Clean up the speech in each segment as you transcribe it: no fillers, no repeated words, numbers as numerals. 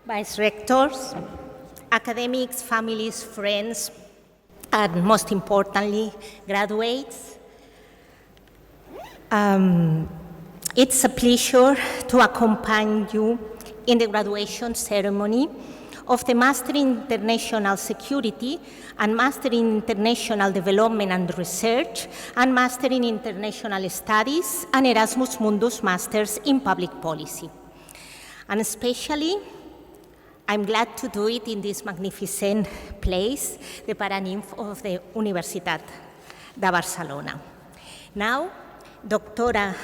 Vice-rectors, academics, families, friends, and most importantly, graduates. It's a pleasure to accompany you in the graduation ceremony of the Master in International Security and Master in International Development and Research and Master in International Studies and Erasmus Mundus Masters in Public Policy. And especially, I'm glad to do it in this magnificent place, the Paraninf of the Universitat de Barcelona. Now, Dr.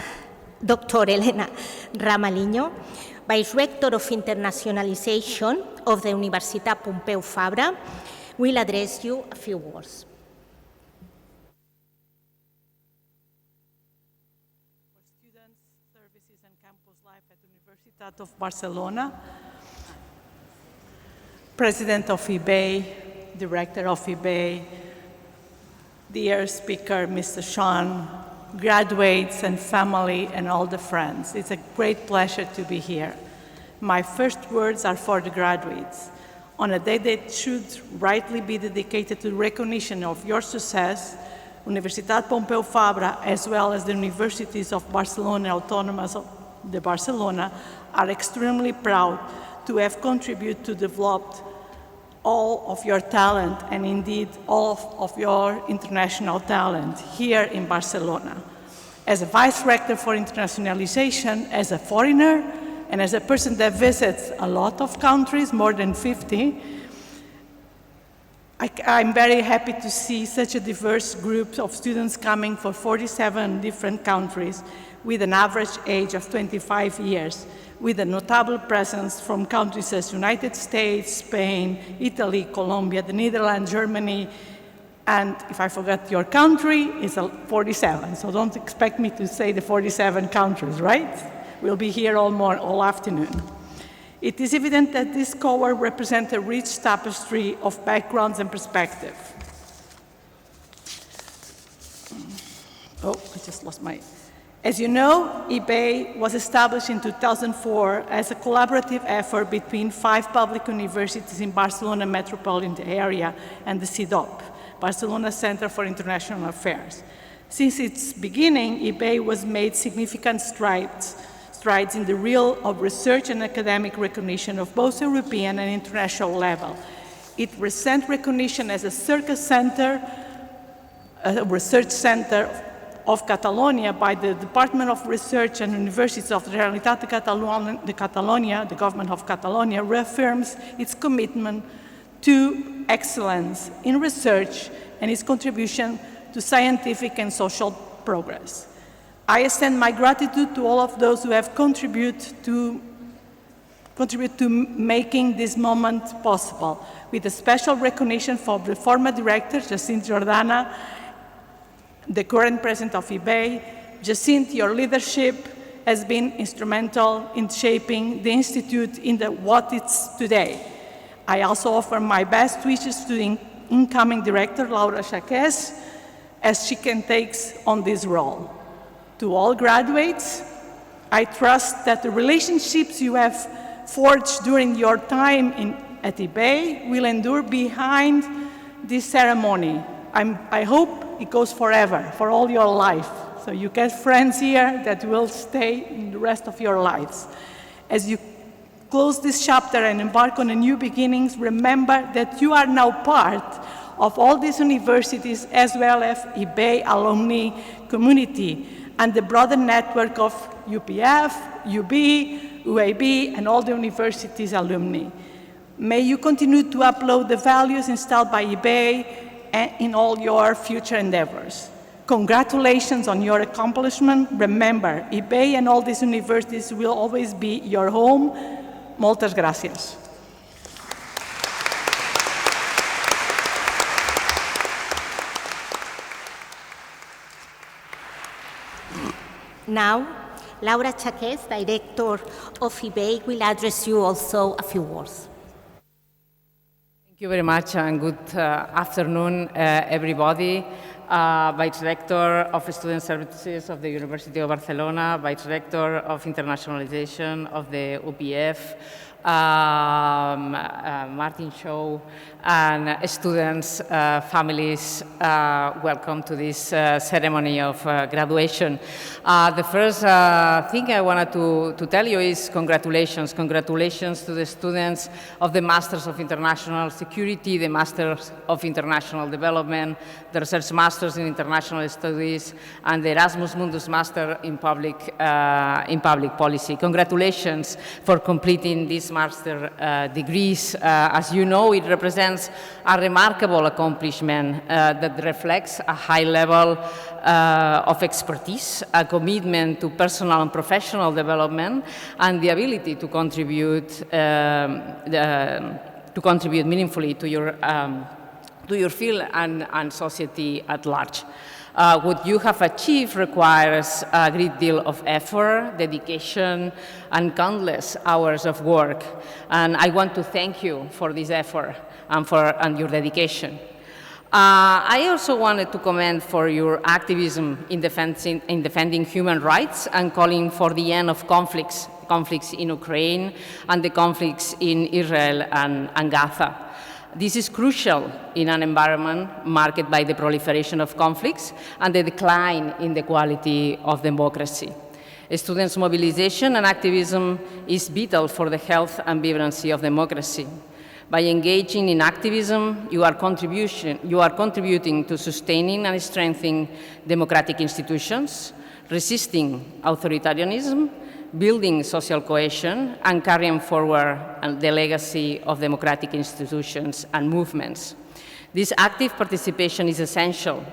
Helena Ramalhinho, Vice-rector of Internationalization of the Universitat Pompeu Fabra, will address you a few words. For students, services, and campus life at Universitat of Barcelona, President of IBEI, Director of IBEI, dear speaker, Mr. Sean, graduates and family and all the friends. It's a great pleasure to be here. My first words are for the graduates. On a day that should rightly be dedicated to recognition of your success, Universitat Pompeu Fabra, as well as the universities of Barcelona, Autonomous of the Barcelona, are extremely proud to have contributed to develop all of your talent and indeed all of your international talent here in Barcelona. As a Vice-rector for Internationalization, as a foreigner, and as a person that visits a lot of countries, more than 50, I'm very happy to see such a diverse group of students coming from 47 different countries with an average age of 25 years, with a notable presence from countries as United States, Spain, Italy, Colombia, the Netherlands, Germany, and if I forgot your country, it's 47. So don't expect me to say the 47 countries, right? We'll be here all afternoon. It is evident that this cohort represents a rich tapestry of backgrounds and perspective. Oh, I just lost my... As you know, IBEI was established in 2004 as a collaborative effort between 5 public universities in Barcelona metropolitan area and the CIDOP, Barcelona Center for International Affairs. Since its beginning, IBEI was made significant strides in the realm of research and academic recognition of both European and international level. It received recognition as a Circus Center, a research center of Catalonia by the Department of Research and Universities of the Generalitat de Catalonia, the government of Catalonia, reaffirms its commitment to excellence in research and its contribution to scientific and social progress. I extend my gratitude to all of those who have contributed to making this moment possible, with a special recognition for the former director, Jacint Jordana, the current president of IBEI. Jacint, your leadership has been instrumental in shaping the Institute into what it's today. I also offer my best wishes to the incoming director, Laura Chaqués, as she can take on this role. To all graduates, I trust that the relationships you have forged during your time at IBEI will endure behind this ceremony. I hope it goes forever, for all your life. So you get friends here that will stay in the rest of your lives. As you close this chapter and embark on a new beginnings, remember that you are now part of all these universities as well as IBEI alumni community and the broader network of UPF, UB, UAB, and all the universities alumni. May you continue to uphold the values installed by IBEI in all your future endeavors. Congratulations on your accomplishment. Remember, IBEI and all these universities will always be your home. Moltes gràcies. Now, Laura Chaqués, Director of IBEI, will address you also a few words. Thank you very much and good afternoon, everybody. Vice-rector of Student Services of the University of Barcelona, Vice-rector of Internationalization of the UPF, Martin Shaw, and students, families, welcome to this ceremony of graduation. The first thing I wanted to tell you is congratulations. Congratulations to the students of the Masters of International Security, the Masters of International Development, the Research Masters in International Studies, and the Erasmus Mundus Master in Public Policy. Congratulations for completing these master degrees. As you know, it represents a remarkable accomplishment that reflects a high level of expertise, a commitment to personal and professional development, and the ability to contribute meaningfully to your field and society at large. What you have achieved requires a great deal of effort, dedication, and countless hours of work. And I want to thank you for this effort and your dedication. I also wanted to commend for your activism in defending human rights and calling for the end of conflicts in Ukraine and the conflicts in Israel and Gaza. This is crucial in an environment marked by the proliferation of conflicts and the decline in the quality of democracy. Students' mobilization and activism is vital for the health and vibrancy of democracy. By engaging in activism, you are contributing to sustaining and strengthening democratic institutions, resisting authoritarianism, building social cohesion, and carrying forward the legacy of democratic institutions and movements. This active participation is essential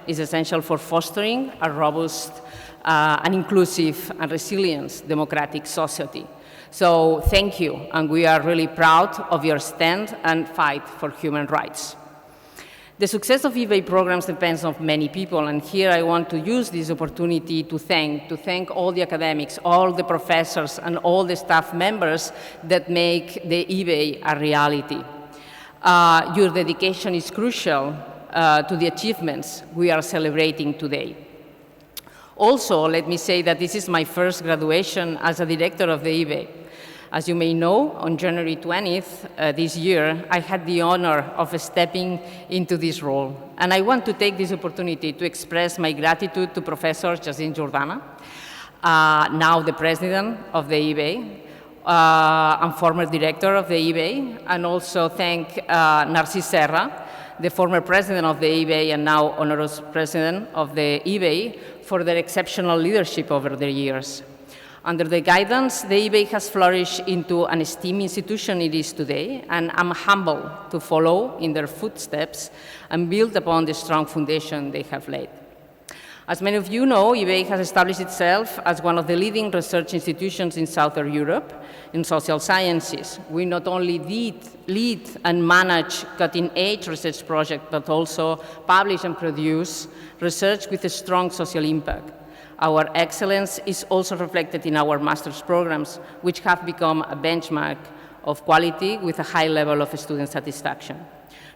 for fostering a robust, and inclusive, and resilient democratic society. So thank you, and we are really proud of your stand and fight for human rights. The success of IBEI programs depends on many people, and here I want to use this opportunity to thank all the academics, all the professors, and all the staff members that make the IBEI a reality. Your dedication is crucial to the achievements we are celebrating today. Also, let me say that this is my first graduation as a director of the IBEI. As you may know, on January 20th this year, I had the honor of stepping into this role. And I want to take this opportunity to express my gratitude to Professor Jacinth Jordana, now the president of the IBEI, and former director of the IBEI, and also thank Narcís Serra, the former president of the IBEI and now honorary president of the IBEI, for their exceptional leadership over the years. Under their guidance, the IBEI has flourished into an esteemed institution it is today, and I'm humbled to follow in their footsteps and build upon the strong foundation they have laid. As many of you know, IBEI has established itself as one of the leading research institutions in Southern Europe in social sciences. We not only lead and manage cutting-edge research projects, but also publish and produce research with a strong social impact. Our excellence is also reflected in our master's programs, which have become a benchmark of quality with a high level of student satisfaction.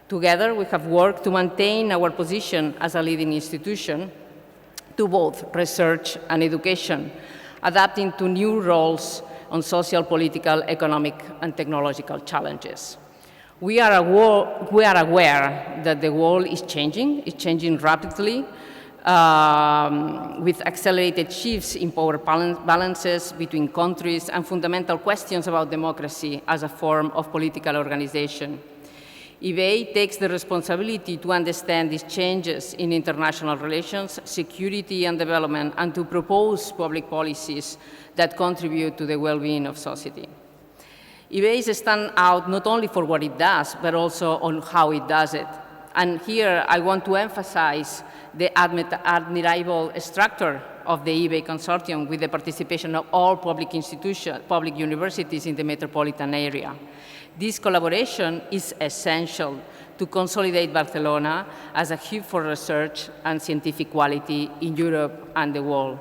Together, we have worked to maintain our position as a leading institution to both research and education, adapting to new roles on social, political, economic, and technological challenges. We are aware that the world is changing rapidly, with accelerated shifts in power balances between countries and fundamental questions about democracy as a form of political organization. IBEI takes the responsibility to understand these changes in international relations, security and development, and to propose public policies that contribute to the well-being of society. IBEI stands out not only for what it does, but also on how it does it. And here I want to emphasize the admirable structure of the IBEI consortium with the participation of all public institutions, public universities in the metropolitan area. This collaboration is essential to consolidate Barcelona as a hub for research and scientific quality in Europe and the world.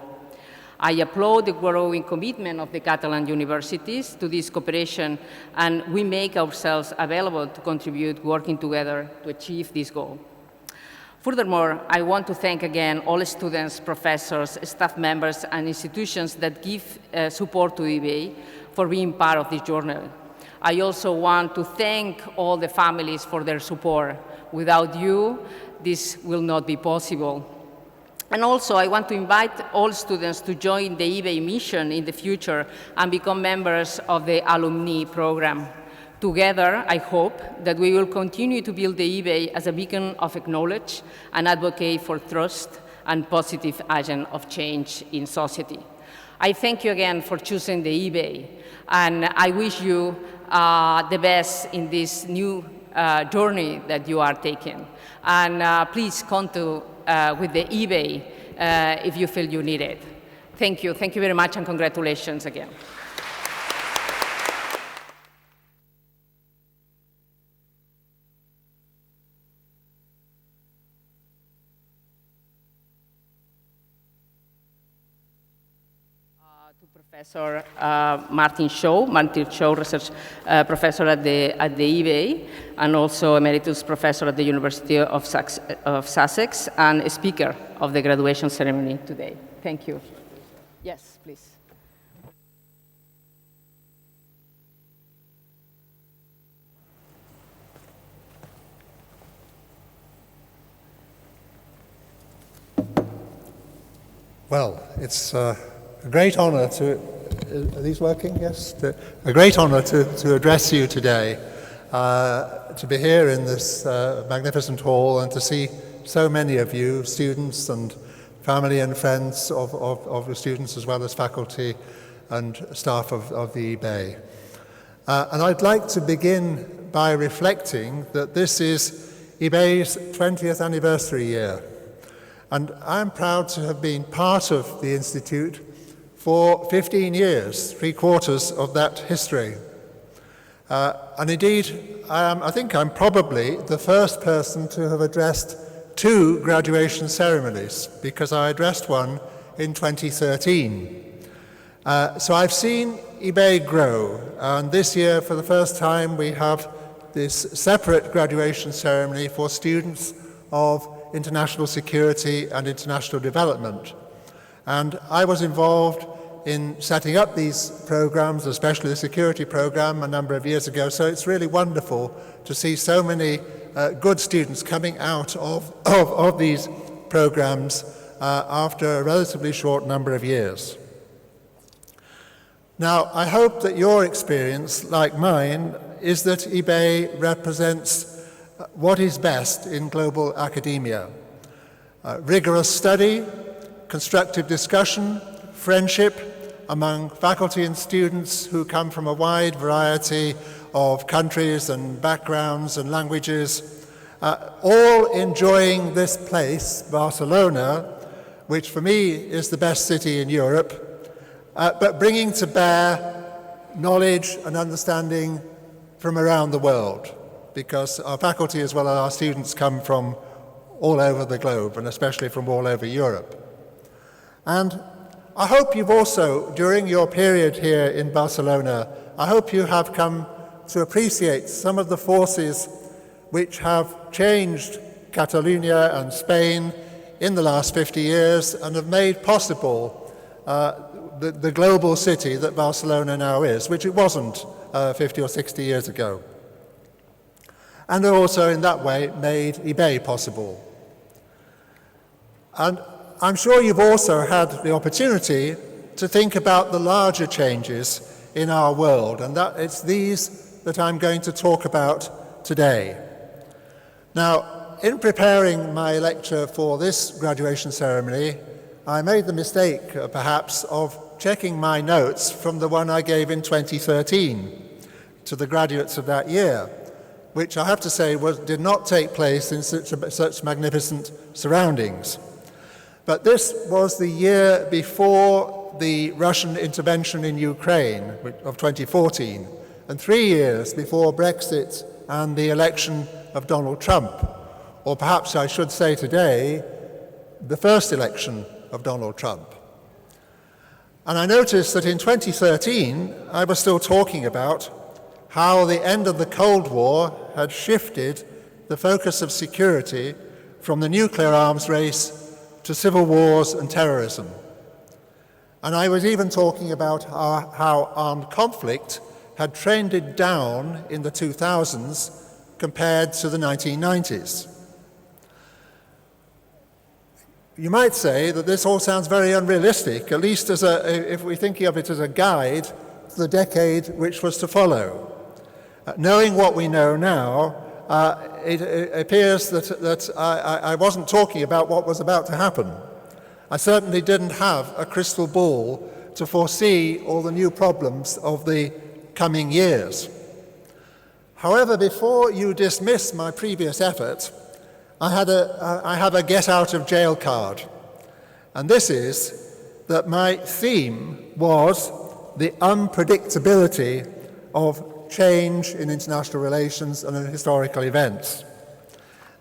I applaud the growing commitment of the Catalan universities to this cooperation, and we make ourselves available to contribute, working together to achieve this goal. Furthermore, I want to thank again all students, professors, staff members, and institutions that give support to IBEI for being part of this journey. I also want to thank all the families for their support. Without you, this will not be possible. And also, I want to invite all students to join the IBEI mission in the future and become members of the alumni program. Together, I hope that we will continue to build the IBEI as a beacon of knowledge and advocate for trust and positive agent of change in society. I thank you again for choosing the IBEI, and I wish you the best in this new journey that you are taking. And please contact with the IBEI if you feel you need it. Thank you very much, and congratulations again. Professor Martin Shaw, Research Professor at the IBEI, and also Emeritus Professor at the University of Sussex, and a speaker of the graduation ceremony today. Thank you. Yes, please. Well, it's a great honor to, are these working? Yes? A great honor to address you today, to be here in this magnificent hall and to see so many of you, students and family and friends of the students as well as faculty and staff of the IBEI. And I'd like to begin by reflecting that this is IBEI's 20th anniversary year. And I'm proud to have been part of the Institute for 15 years, 3/4 of that history. And indeed, I think I'm probably the first person to have addressed 2 graduation ceremonies, because I addressed one in 2013. So I've seen IBEI grow, and this year, for the first time, we have this separate graduation ceremony for students of international security and international development. And I was involved in setting up these programs, especially the security program, a number of years ago. So it's really wonderful to see so many good students coming out of these programs after a relatively short number of years. Now, I hope that your experience, like mine, is that IBEI represents what is best in global academia. Rigorous study, constructive discussion, friendship among faculty and students who come from a wide variety of countries and backgrounds and languages, all enjoying this place, Barcelona, which for me is the best city in Europe, but bringing to bear knowledge and understanding from around the world, because our faculty as well as our students come from all over the globe, and especially from all over Europe. And I hope you've also, during your period here in Barcelona, I hope you have come to appreciate some of the forces which have changed Catalonia and Spain in the last 50 years and have made possible the global city that Barcelona now is, which it wasn't 50 or 60 years ago. And also in that way made IBEI possible. And I'm sure you've also had the opportunity to think about the larger changes in our world, and that it's these that I'm going to talk about today. Now, in preparing my lecture for this graduation ceremony, I made the mistake, perhaps, of checking my notes from the one I gave in 2013 to the graduates of that year, which I have to say did not take place in such magnificent surroundings. But this was the year before the Russian intervention in Ukraine of 2014, and 3 years before Brexit and the election of Donald Trump, or perhaps I should say today, the first election of Donald Trump. And I noticed that in 2013, I was still talking about how the end of the Cold War had shifted the focus of security from the nuclear arms race to civil wars and terrorism. And I was even talking about how armed conflict had trended down in the 2000s compared to the 1990s. You might say that this all sounds very unrealistic, at least if we're thinking of it as a guide to the decade which was to follow. Knowing what we know now, it appears that I wasn't talking about what was about to happen. I certainly didn't have a crystal ball to foresee all the new problems of the coming years. However, before you dismiss my previous effort, I have a get out of jail card. And this is that my theme was the unpredictability of change in international relations and in historical events.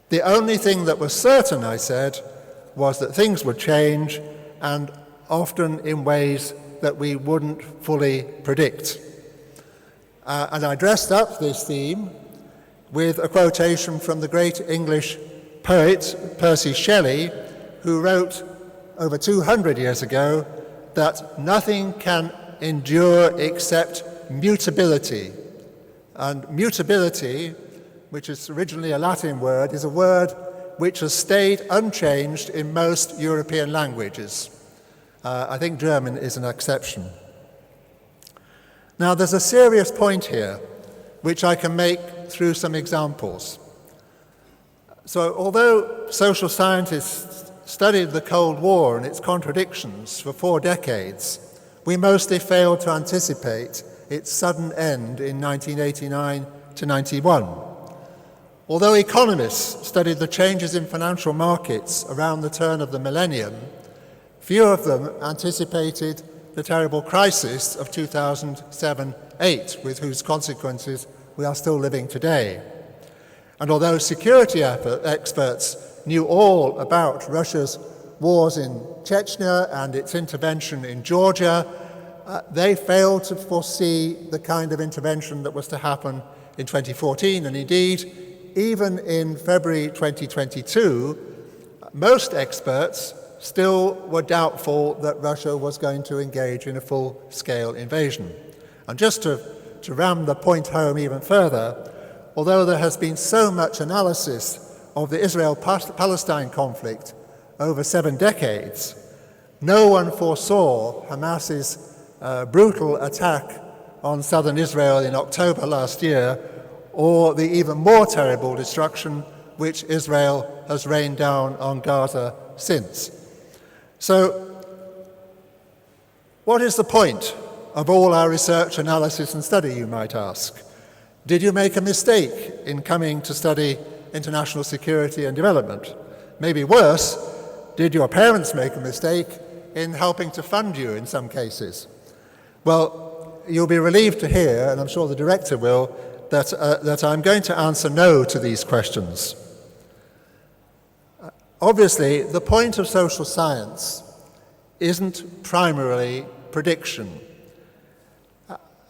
The only thing that was certain, I said, was that things would change, and often in ways that we wouldn't fully predict. And I dressed up this theme with a quotation from the great English poet Percy Shelley, who wrote over 200 years ago that nothing can endure except mutability. And mutability, which is originally a Latin word, is a word which has stayed unchanged in most European languages. I think German is an exception. Now, there's a serious point here, which I can make through some examples. So, although social scientists studied the Cold War and its contradictions for 4 decades, we mostly failed to anticipate its sudden end in 1989 to 91. Although economists studied the changes in financial markets around the turn of the millennium, few of them anticipated the terrible crisis of 2007-8, with whose consequences we are still living today. And although security experts knew all about Russia's wars in Chechnya and its intervention in Georgia, they failed to foresee the kind of intervention that was to happen in 2014. And indeed, even in February 2022, most experts still were doubtful that Russia was going to engage in a full-scale invasion. And just to ram the point home even further, although there has been so much analysis of the Israel-Palestine conflict over 7 decades, no one foresaw Hamas's brutal attack on southern Israel in October last year, or the even more terrible destruction which Israel has rained down on Gaza since. So, what is the point of all our research, analysis and study, you might ask? Did you make a mistake in coming to study international security and development? Maybe worse, did your parents make a mistake in helping to fund you in some cases? Well, you'll be relieved to hear, and I'm sure the director will, that I'm going to answer no to these questions. Obviously, the point of social science isn't primarily prediction.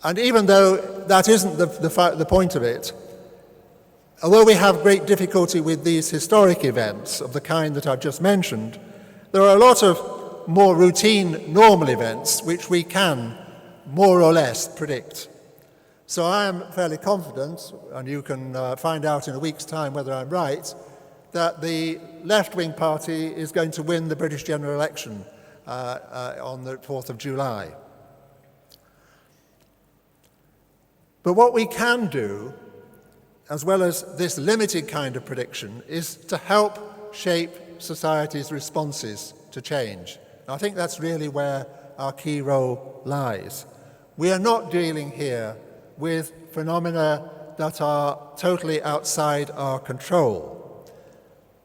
And even though that isn't the point of it, although we have great difficulty with these historic events of the kind that I've just mentioned, there are a lot of more routine, normal events which we can more or less predict. So I am fairly confident, and you can find out in a week's time whether I'm right, that the left-wing party is going to win the British general election on the 4th of July. But what we can do, as well as this limited kind of prediction, is to help shape society's responses to change. And I think that's really where our key role lies. We are not dealing here with phenomena that are totally outside our control.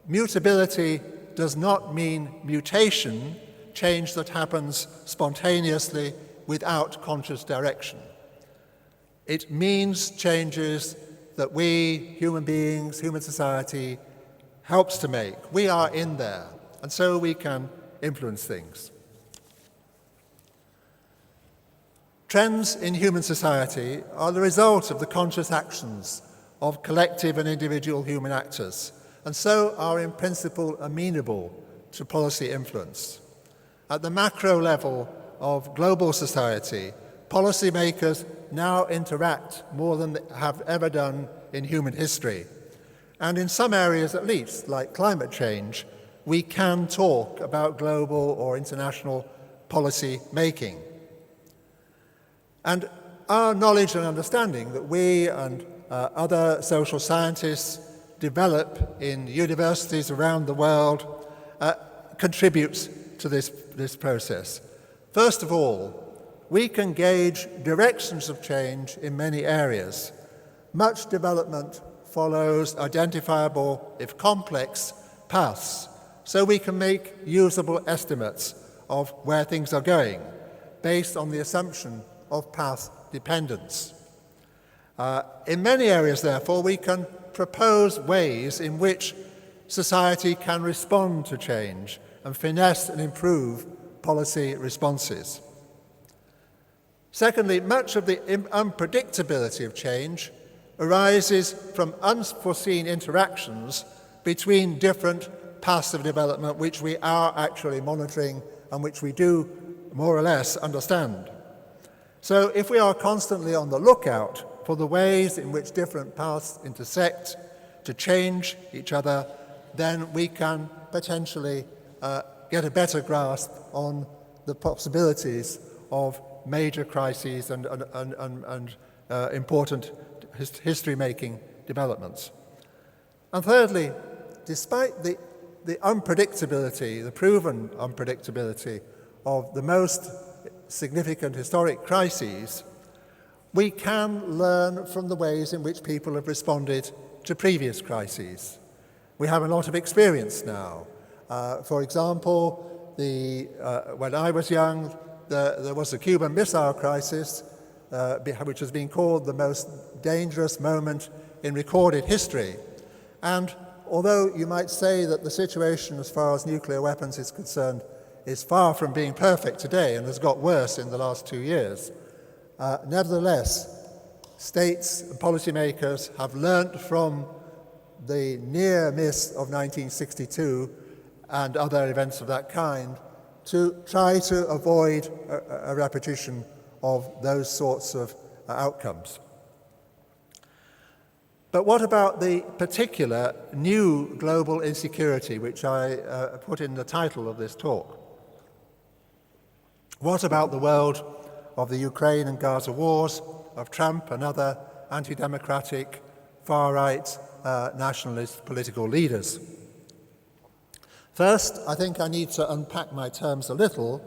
Mutability does not mean mutation, change that happens spontaneously without conscious direction. It means changes that we, human beings, human society, helps to make. We are in there, and so we can influence things. Trends in human society are the result of the conscious actions of collective and individual human actors, and so are in principle amenable to policy influence. At the macro level of global society, policymakers now interact more than they have ever done in human history. And in some areas at least, like climate change, we can talk about global or international policy making. And our knowledge and understanding that we and other social scientists develop in universities around the world contributes to this process. First of all, we can gauge directions of change in many areas. Much development follows identifiable, if complex, paths, so we can make usable estimates of where things are going, based on the assumption of path dependence. In many areas, therefore, we can propose ways in which society can respond to change and finesse and improve policy responses. Secondly, much of the unpredictability of change arises from unforeseen interactions between different paths of development which we are actually monitoring and which we do more or less understand. So if we are constantly on the lookout for the ways in which different paths intersect to change each other, then we can potentially get a better grasp on the possibilities of major crises and important history-making developments. And thirdly, despite the unpredictability, the proven unpredictability of the most significant historic crises, we can learn from the ways in which people have responded to previous crises. We have a lot of experience now. For example, when I was young, there was the Cuban Missile Crisis, which has been called the most dangerous moment in recorded history. And although you might say that the situation as far as nuclear weapons is concerned is far from being perfect today and has got worse in the last 2 years, nevertheless, states and policymakers have learnt from the near miss of 1962 and other events of that kind to try to avoid a repetition of those sorts of outcomes. But what about the particular new global insecurity, which I put in the title of this talk? What about the world of the Ukraine and Gaza wars, of Trump and other anti-democratic, far-right, nationalist political leaders? First, I think I need to unpack my terms a little.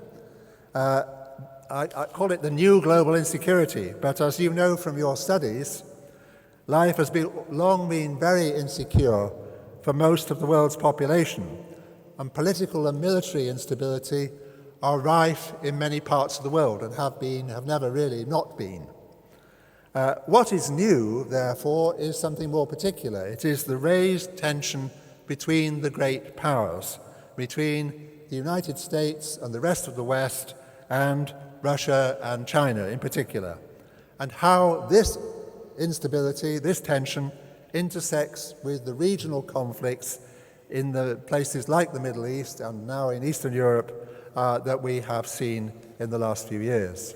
I call it the new global insecurity, but as you know from your studies, life has long been very insecure for most of the world's population, and political and military instability are rife in many parts of the world and have never really not been. What is new, therefore, is something more particular. It is the raised tension between the great powers, between the United States and the rest of the West, and Russia and China in particular, and how this instability, this tension, intersects with the regional conflicts in the places like the Middle East and now in Eastern Europe that we have seen in the last few years.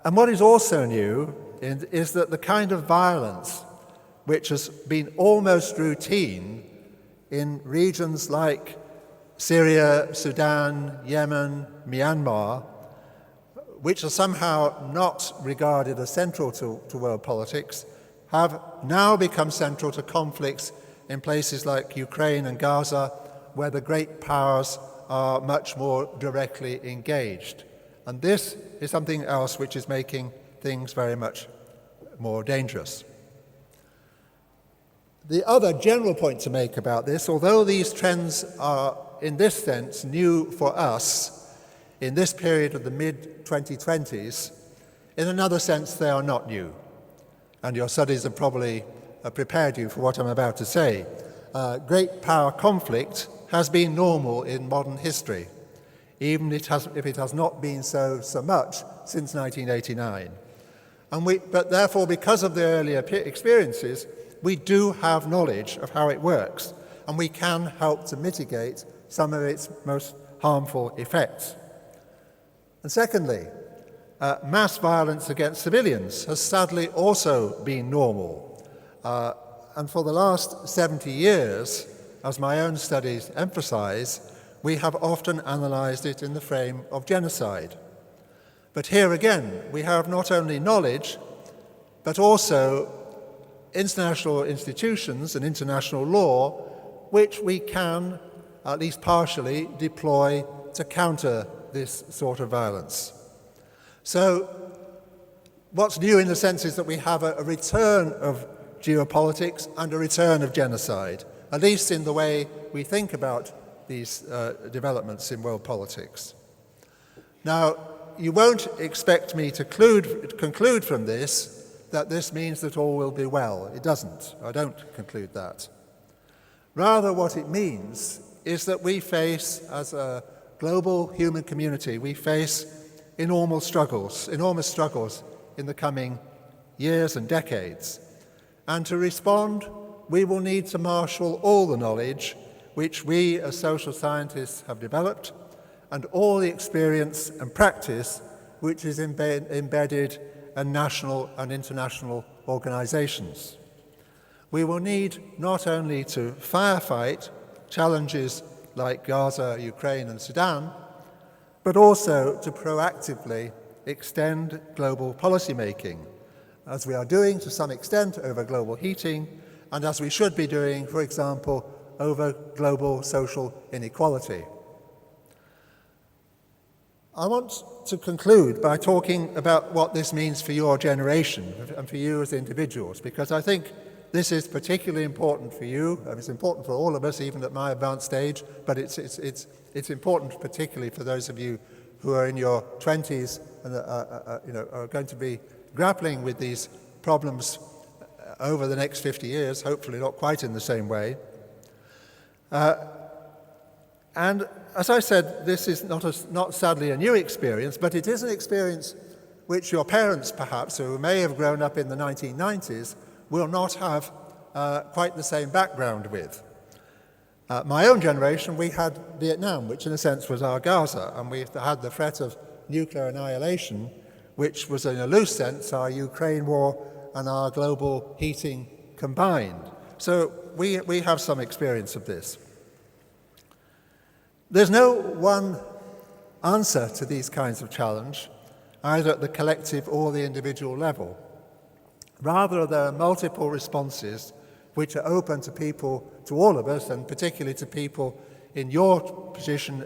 And what is also new is that the kind of violence which has been almost routine in regions like Syria, Sudan, Yemen, Myanmar, which are somehow not regarded as central to world politics, have now become central to conflicts in places like Ukraine and Gaza, where the great powers are much more directly engaged. And this is something else which is making things very much more dangerous. The other general point to make about this, although these trends are in this sense new for us in this period of the mid-2020s, in another sense they are not new. And your studies have probably prepared you for what I'm about to say. Great power conflict has been normal in modern history, even if it has not been so much since 1989. But therefore, because of the earlier experiences, we do have knowledge of how it works, and we can help to mitigate some of its most harmful effects. And secondly, mass violence against civilians has sadly also been normal. And for the last 70 years, as my own studies emphasize, we have often analyzed it in the frame of genocide. But here again, we have not only knowledge, but also international institutions and international law, which we can, at least partially, deploy to counter this sort of violence. So, what's new in the sense is that we have a return of geopolitics and a return of genocide, at least in the way we think about these developments in world politics. Now, you won't expect me to conclude from this that this means that all will be well. It doesn't. I don't conclude that. Rather, what it means is that we face, as a global human community, we face enormous struggles in the coming years and decades. And to respond, we will need to marshal all the knowledge which we as social scientists have developed and all the experience and practice which is embedded in national and international organizations. We will need not only to firefight challenges like Gaza, Ukraine, and Sudan, but also to proactively extend global policymaking, as we are doing to some extent over global heating, and as we should be doing, for example, over global social inequality. I want to conclude by talking about what this means for your generation and for you as individuals, because I think this is particularly important for you, and it's important for all of us, even at my advanced age, but it's important particularly for those of you who are in your 20s and are going to be grappling with these problems over the next 50 years, hopefully not quite in the same way. And as I said, this is not sadly a new experience, but it is an experience which your parents, perhaps, who may have grown up in the 1990s, will not have quite the same background with. My own generation, we had Vietnam, which in a sense was our Gaza, and we had the threat of nuclear annihilation, which was in a loose sense our Ukraine war and our global heating combined. So we have some experience of this. There's no one answer to these kinds of challenge, either at the collective or the individual level. Rather, there are multiple responses which are open to people, to all of us, and particularly to people in your position,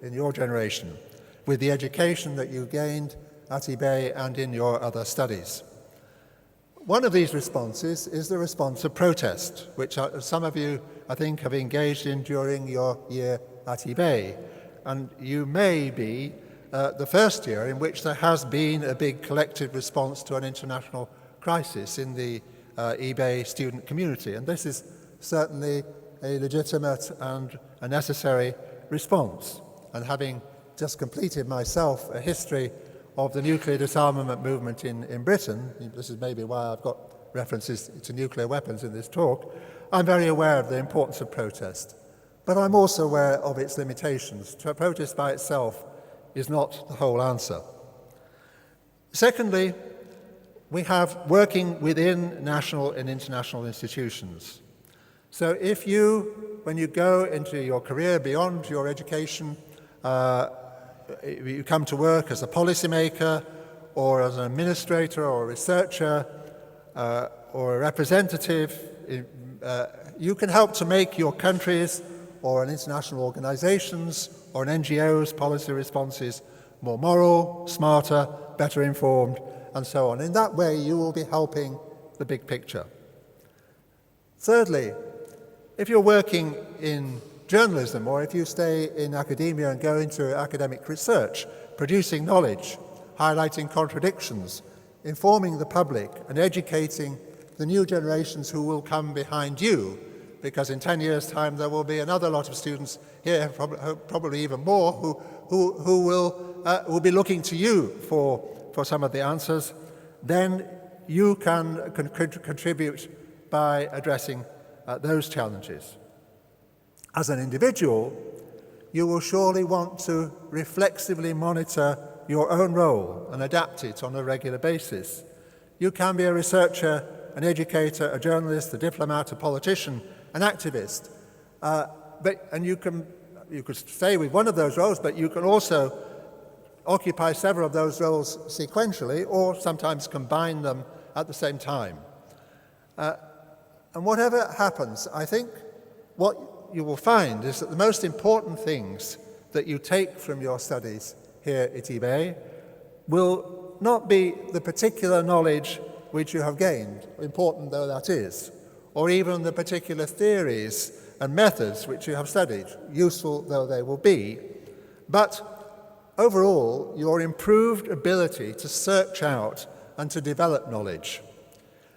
in your generation, with the education that you gained at IBEI and in your other studies. One of these responses is the response of protest, which some of you, I think, have engaged in during your year at IBEI. And you may be the first year in which there has been a big collective response to an international crisis in the IBEI student community. And this is certainly a legitimate and a necessary response. And having just completed myself a history of the nuclear disarmament movement in Britain, this is maybe why I've got references to nuclear weapons in this talk, I'm very aware of the importance of protest. But I'm also aware of its limitations. Protest by itself is not the whole answer. Secondly, we have working within national and international institutions. So if you, when you go into your career beyond your education, you come to work as a policymaker or as an administrator or a researcher or a representative, you can help to make your countries or an international organizations or an NGO's policy responses more moral, smarter, better informed, and so on. In that way, you will be helping the big picture. Thirdly, if you're working in journalism or if you stay in academia and go into academic research, producing knowledge, highlighting contradictions, informing the public and educating the new generations who will come behind you, because in 10 years' time there will be another lot of students here, probably even more, who will be looking to you for some of the answers, then you can contribute by addressing those challenges. As an individual, you will surely want to reflexively monitor your own role and adapt it on a regular basis. You can be a researcher, an educator, a journalist, a diplomat, a politician, an activist, and you could stay with one of those roles, but you can also occupy several of those roles sequentially or sometimes combine them at the same time. And whatever happens, I think what you will find is that the most important things that you take from your studies here at IBEI will not be the particular knowledge which you have gained, important though that is, or even the particular theories and methods which you have studied, useful though they will be, but overall your improved ability to search out and to develop knowledge,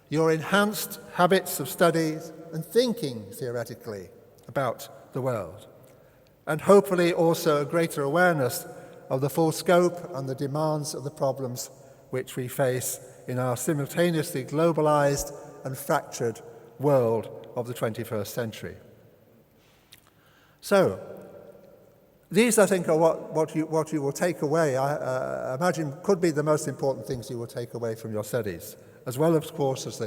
your enhanced habits of study and thinking theoretically about the world, and hopefully also a greater awareness of the full scope and the demands of the problems which we face in our simultaneously globalized and fractured world of the 21st century. So, these, I think, are what you will take away, I imagine, could be the most important things you will take away from your studies, as well, of course, as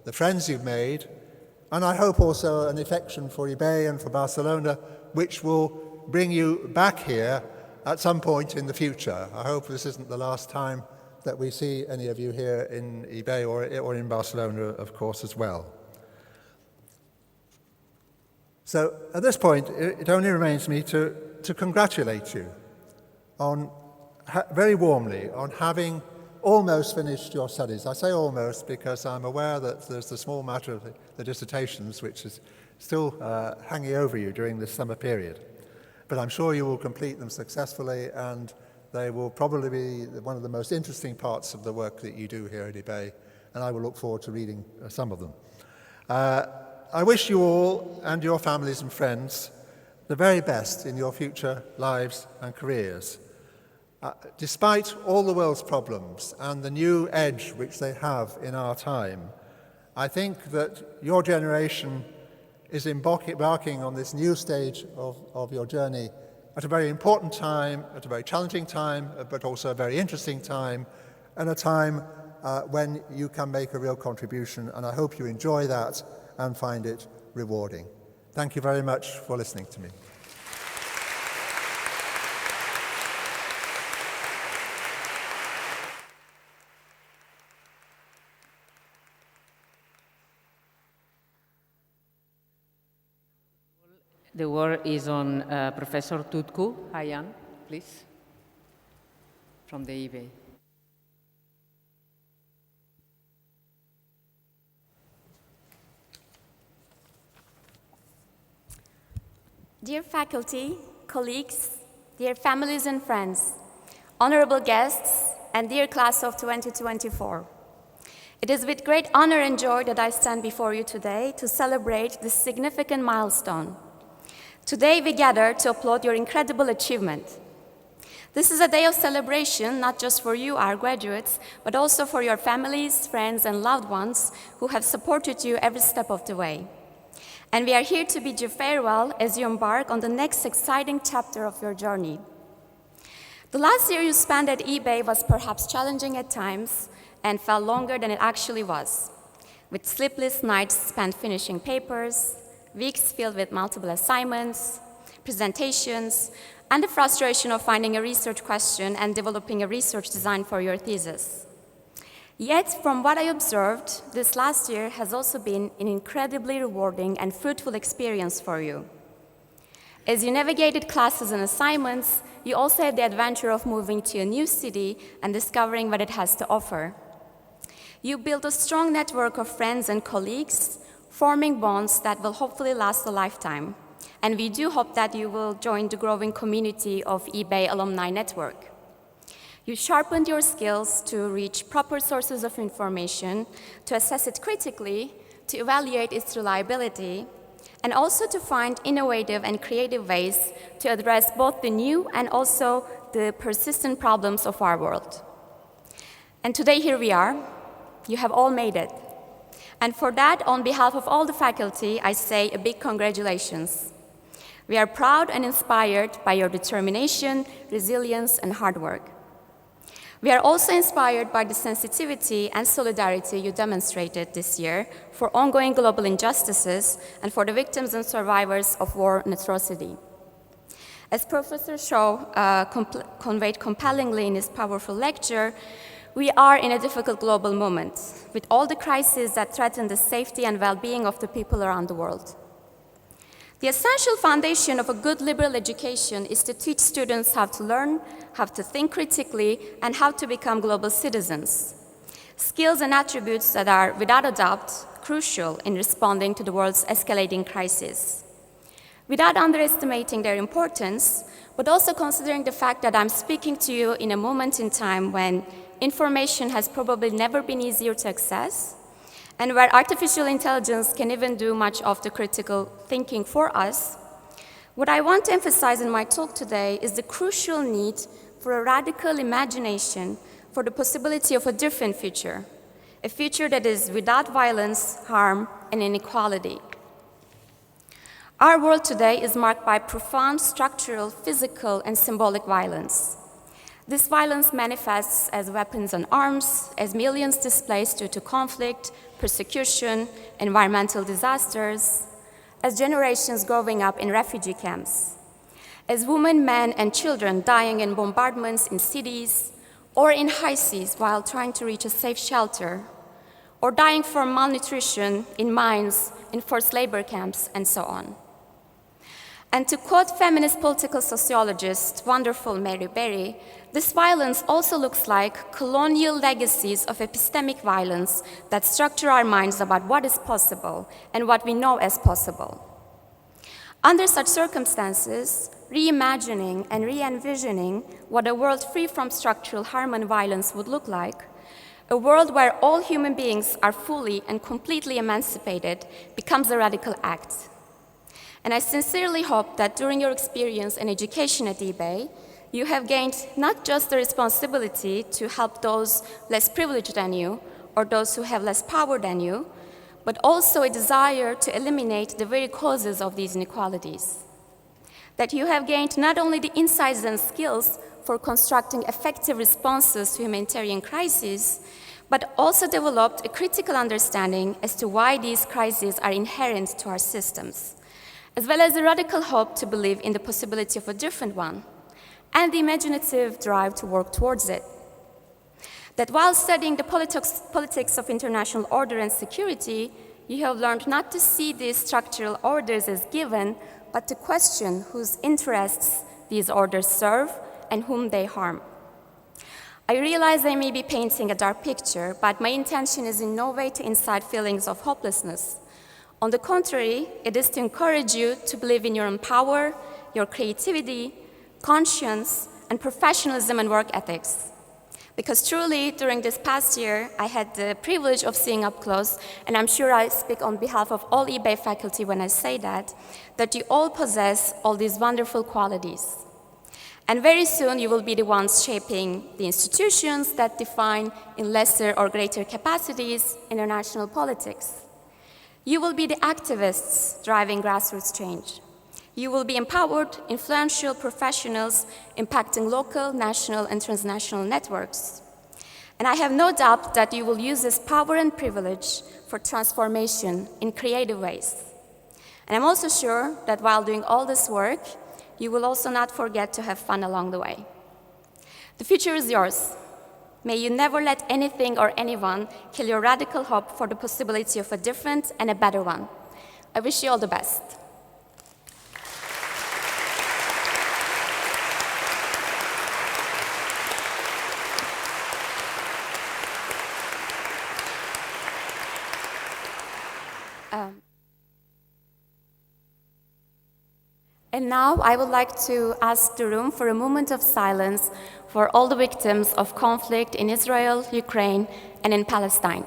the friends you've made, and I hope also an affection for IBEI and for Barcelona, which will bring you back here at some point in the future. I hope this isn't the last time that we see any of you here in IBEI or in Barcelona, of course, as well. So at this point, it only remains me to congratulate you on very warmly on having almost finished your studies. I say almost because I'm aware that there's the small matter of the dissertations which is still hanging over you during this summer period. But I'm sure you will complete them successfully, and they will probably be one of the most interesting parts of the work that you do here at IBEI, and I will look forward to reading some of them. I wish you all and your families and friends the very best in your future lives and careers. Despite all the world's problems and the new edge which they have in our time, I think that your generation is embarking on this new stage of your journey at a very important time, at a very challenging time, but also a very interesting time, and a time when you can make a real contribution, and I hope you enjoy that and find it rewarding. Thank you very much for listening to me. The word is on Professor Tutku. Ayhan, please, from the IBEI. Dear faculty, colleagues, dear families and friends, honorable guests, and dear class of 2024. It is with great honor and joy that I stand before you today to celebrate this significant milestone. Today we gather to applaud your incredible achievement. This is a day of celebration, not just for you, our graduates, but also for your families, friends, and loved ones who have supported you every step of the way. And we are here to bid you farewell as you embark on the next exciting chapter of your journey. The last year you spent at IBEI was perhaps challenging at times and felt longer than it actually was, with sleepless nights spent finishing papers, weeks filled with multiple assignments, presentations, and the frustration of finding a research question and developing a research design for your thesis. Yet, from what I observed, this last year has also been an incredibly rewarding and fruitful experience for you. As you navigated classes and assignments, you also had the adventure of moving to a new city and discovering what it has to offer. You built a strong network of friends and colleagues, forming bonds that will hopefully last a lifetime. And we do hope that you will join the growing community of IBEI Alumni Network. You sharpened your skills to reach proper sources of information, to assess it critically, to evaluate its reliability, and also to find innovative and creative ways to address both the new and also the persistent problems of our world. And today here we are. You have all made it. And for that, on behalf of all the faculty, I say a big congratulations. We are proud and inspired by your determination, resilience, and hard work. We are also inspired by the sensitivity and solidarity you demonstrated this year for ongoing global injustices and for the victims and survivors of war and atrocity. As Professor Shaw conveyed compellingly in his powerful lecture, we are in a difficult global moment, with all the crises that threaten the safety and well-being of the people around the world. The essential foundation of a good liberal education is to teach students how to learn, how to think critically, and how to become global citizens. Skills and attributes that are, without a doubt, crucial in responding to the world's escalating crisis. Without underestimating their importance, but also considering the fact that I'm speaking to you in a moment in time when information has probably never been easier to access, and where artificial intelligence can even do much of the critical thinking for us, what I want to emphasize in my talk today is the crucial need for a radical imagination for the possibility of a different future, a future that is without violence, harm, and inequality. Our world today is marked by profound structural, physical, and symbolic violence. This violence manifests as weapons and arms, as millions displaced due to conflict, persecution, environmental disasters, as generations growing up in refugee camps, as women, men, and children dying in bombardments in cities, or in high seas while trying to reach a safe shelter, or dying from malnutrition in mines, in forced labor camps, and so on. And to quote feminist political sociologist, wonderful Mary Berry, this violence also looks like colonial legacies of epistemic violence that structure our minds about what is possible and what we know as possible. Under such circumstances, reimagining and re-envisioning what a world free from structural harm and violence would look like, a world where all human beings are fully and completely emancipated, becomes a radical act. And I sincerely hope that during your experience and education at IBEI, you have gained not just the responsibility to help those less privileged than you or those who have less power than you, but also a desire to eliminate the very causes of these inequalities. That you have gained not only the insights and skills for constructing effective responses to humanitarian crises, but also developed a critical understanding as to why these crises are inherent to our systems, as well as a radical hope to believe in the possibility of a different one, and the imaginative drive to work towards it. That while studying the politics of international order and security, you have learned not to see these structural orders as given, but to question whose interests these orders serve and whom they harm. I realize I may be painting a dark picture, but my intention is in no way to incite feelings of hopelessness. On the contrary, it is to encourage you to believe in your own power, your creativity, conscience, and professionalism and work ethics. Because truly, during this past year, I had the privilege of seeing up close, and I'm sure I speak on behalf of all IBEI faculty when I say that you all possess all these wonderful qualities. And very soon, you will be the ones shaping the institutions that define, in lesser or greater capacities, international politics. You will be the activists driving grassroots change. You will be empowered, influential professionals impacting local, national, and transnational networks. And I have no doubt that you will use this power and privilege for transformation in creative ways. And I'm also sure that while doing all this work, you will also not forget to have fun along the way. The future is yours. May you never let anything or anyone kill your radical hope for the possibility of a different and a better one. I wish you all the best. And now I would like to ask the room for a moment of silence for all the victims of conflict in Israel, Ukraine, and in Palestine.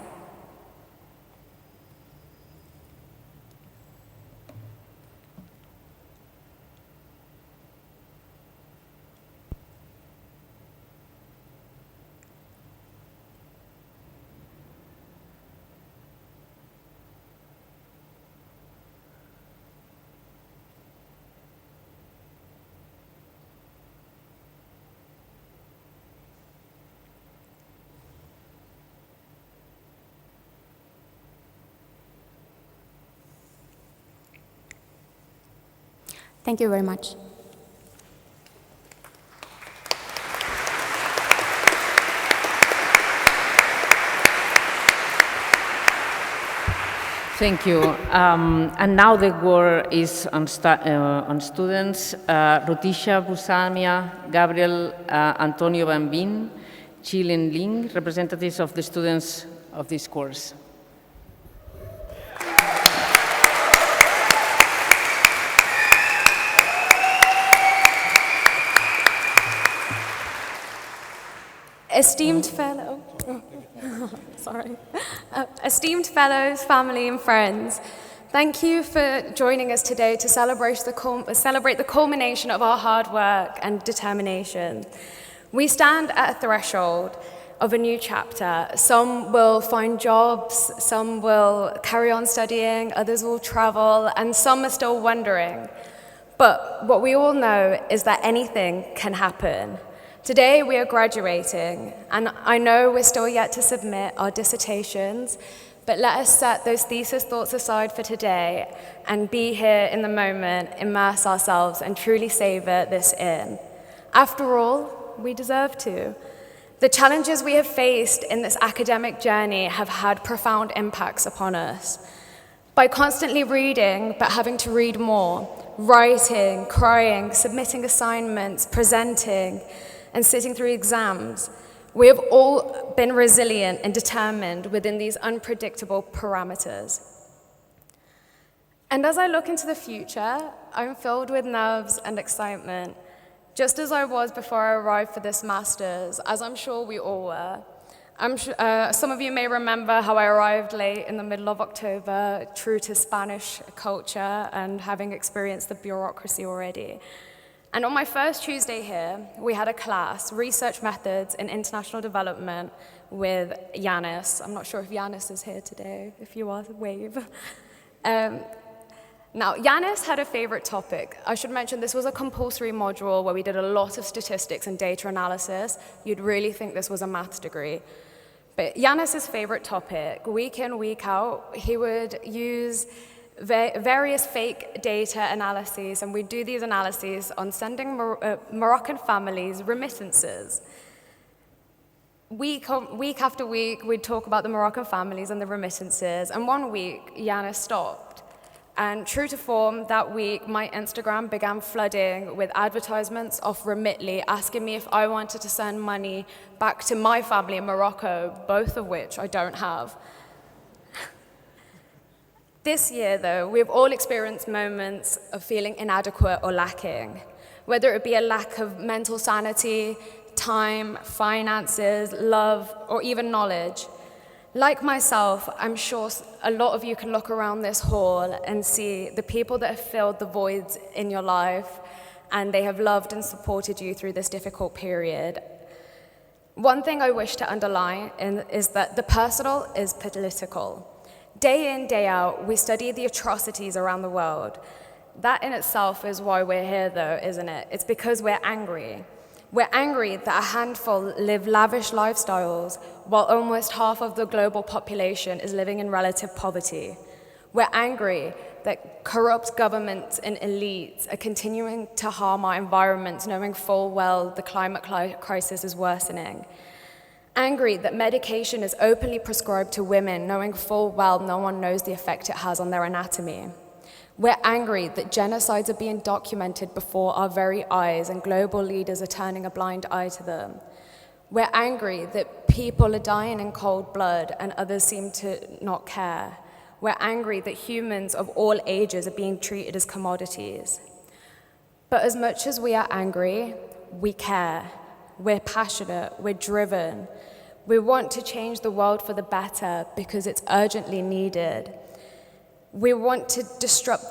Thank you very much. Thank you. And now the word is on students. Rutiksha, Bosamia, Gabriël, Antonio Van Veen, Chil and Linh, representatives of the students of this course. Esteemed fellow, sorry. Esteemed fellows, family and friends, thank you for joining us today to celebrate the culmination of our hard work and determination. We stand at a threshold of a new chapter. Some will find jobs, some will carry on studying, others will travel, and some are still wondering. But what we all know is that anything can happen. Today we are graduating, and I know we're still yet to submit our dissertations, but let us set those thesis thoughts aside for today and be here in the moment, immerse ourselves, and truly savor this in. After all, we deserve to. The challenges we have faced in this academic journey have had profound impacts upon us. By constantly reading, but having to read more, writing, crying, submitting assignments, presenting, and sitting through exams, we have all been resilient and determined within these unpredictable parameters. And as I look into the future, I'm filled with nerves and excitement, just as I was before I arrived for this master's, as I'm sure we all were. Some of you may remember how I arrived late in the middle of October, true to Spanish culture and having experienced the bureaucracy already. And on my first Tuesday here, we had a class, Research Methods in International Development, with Yanis. I'm not sure if Yanis is here today. If you are, wave. Now, Yanis had a favorite topic. I should mention this was a compulsory module where we did a lot of statistics and data analysis. You'd really think this was a maths degree. But Yanis's favorite topic, week in, week out, he would use various fake data analyses, and we do these analyses on sending Moroccan families remittances. Week after week, we'd talk about the Moroccan families and the remittances, and one week, Yanis stopped. And true to form, that week, my Instagram began flooding with advertisements off Remitly, asking me if I wanted to send money back to my family in Morocco, both of which I don't have. This year, though, we've all experienced moments of feeling inadequate or lacking, whether it be a lack of mental sanity, time, finances, love, or even knowledge. Like myself, I'm sure a lot of you can look around this hall and see the people that have filled the voids in your life, and they have loved and supported you through this difficult period. One thing I wish to underline is that the personal is political. Day in, day out, we study the atrocities around the world. That in itself is why we're here, though, isn't it? It's because we're angry. We're angry that a handful live lavish lifestyles while almost half of the global population is living in relative poverty. We're angry that corrupt governments and elites are continuing to harm our environments, knowing full well the climate crisis is worsening. Angry that medication is openly prescribed to women, knowing full well no one knows the effect it has on their anatomy. We're angry that genocides are being documented before our very eyes and global leaders are turning a blind eye to them. We're angry that people are dying in cold blood and others seem to not care. We're angry that humans of all ages are being treated as commodities. But as much as we are angry, we care. We're passionate, we're driven. We want to change the world for the better because it's urgently needed. We want to disrupt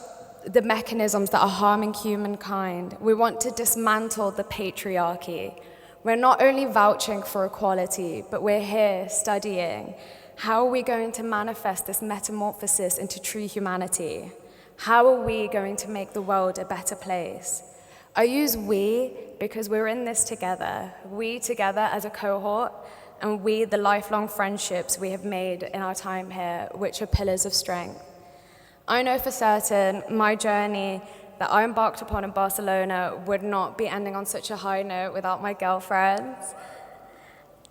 the mechanisms that are harming humankind. We want to dismantle the patriarchy. We're not only vouching for equality, but we're here studying how are we going to manifest this metamorphosis into true humanity? How are we going to make the world a better place? I use we because we're in this together. We together as a cohort, and we the lifelong friendships we have made in our time here, which are pillars of strength. I know for certain my journey that I embarked upon in Barcelona would not be ending on such a high note without my girlfriends.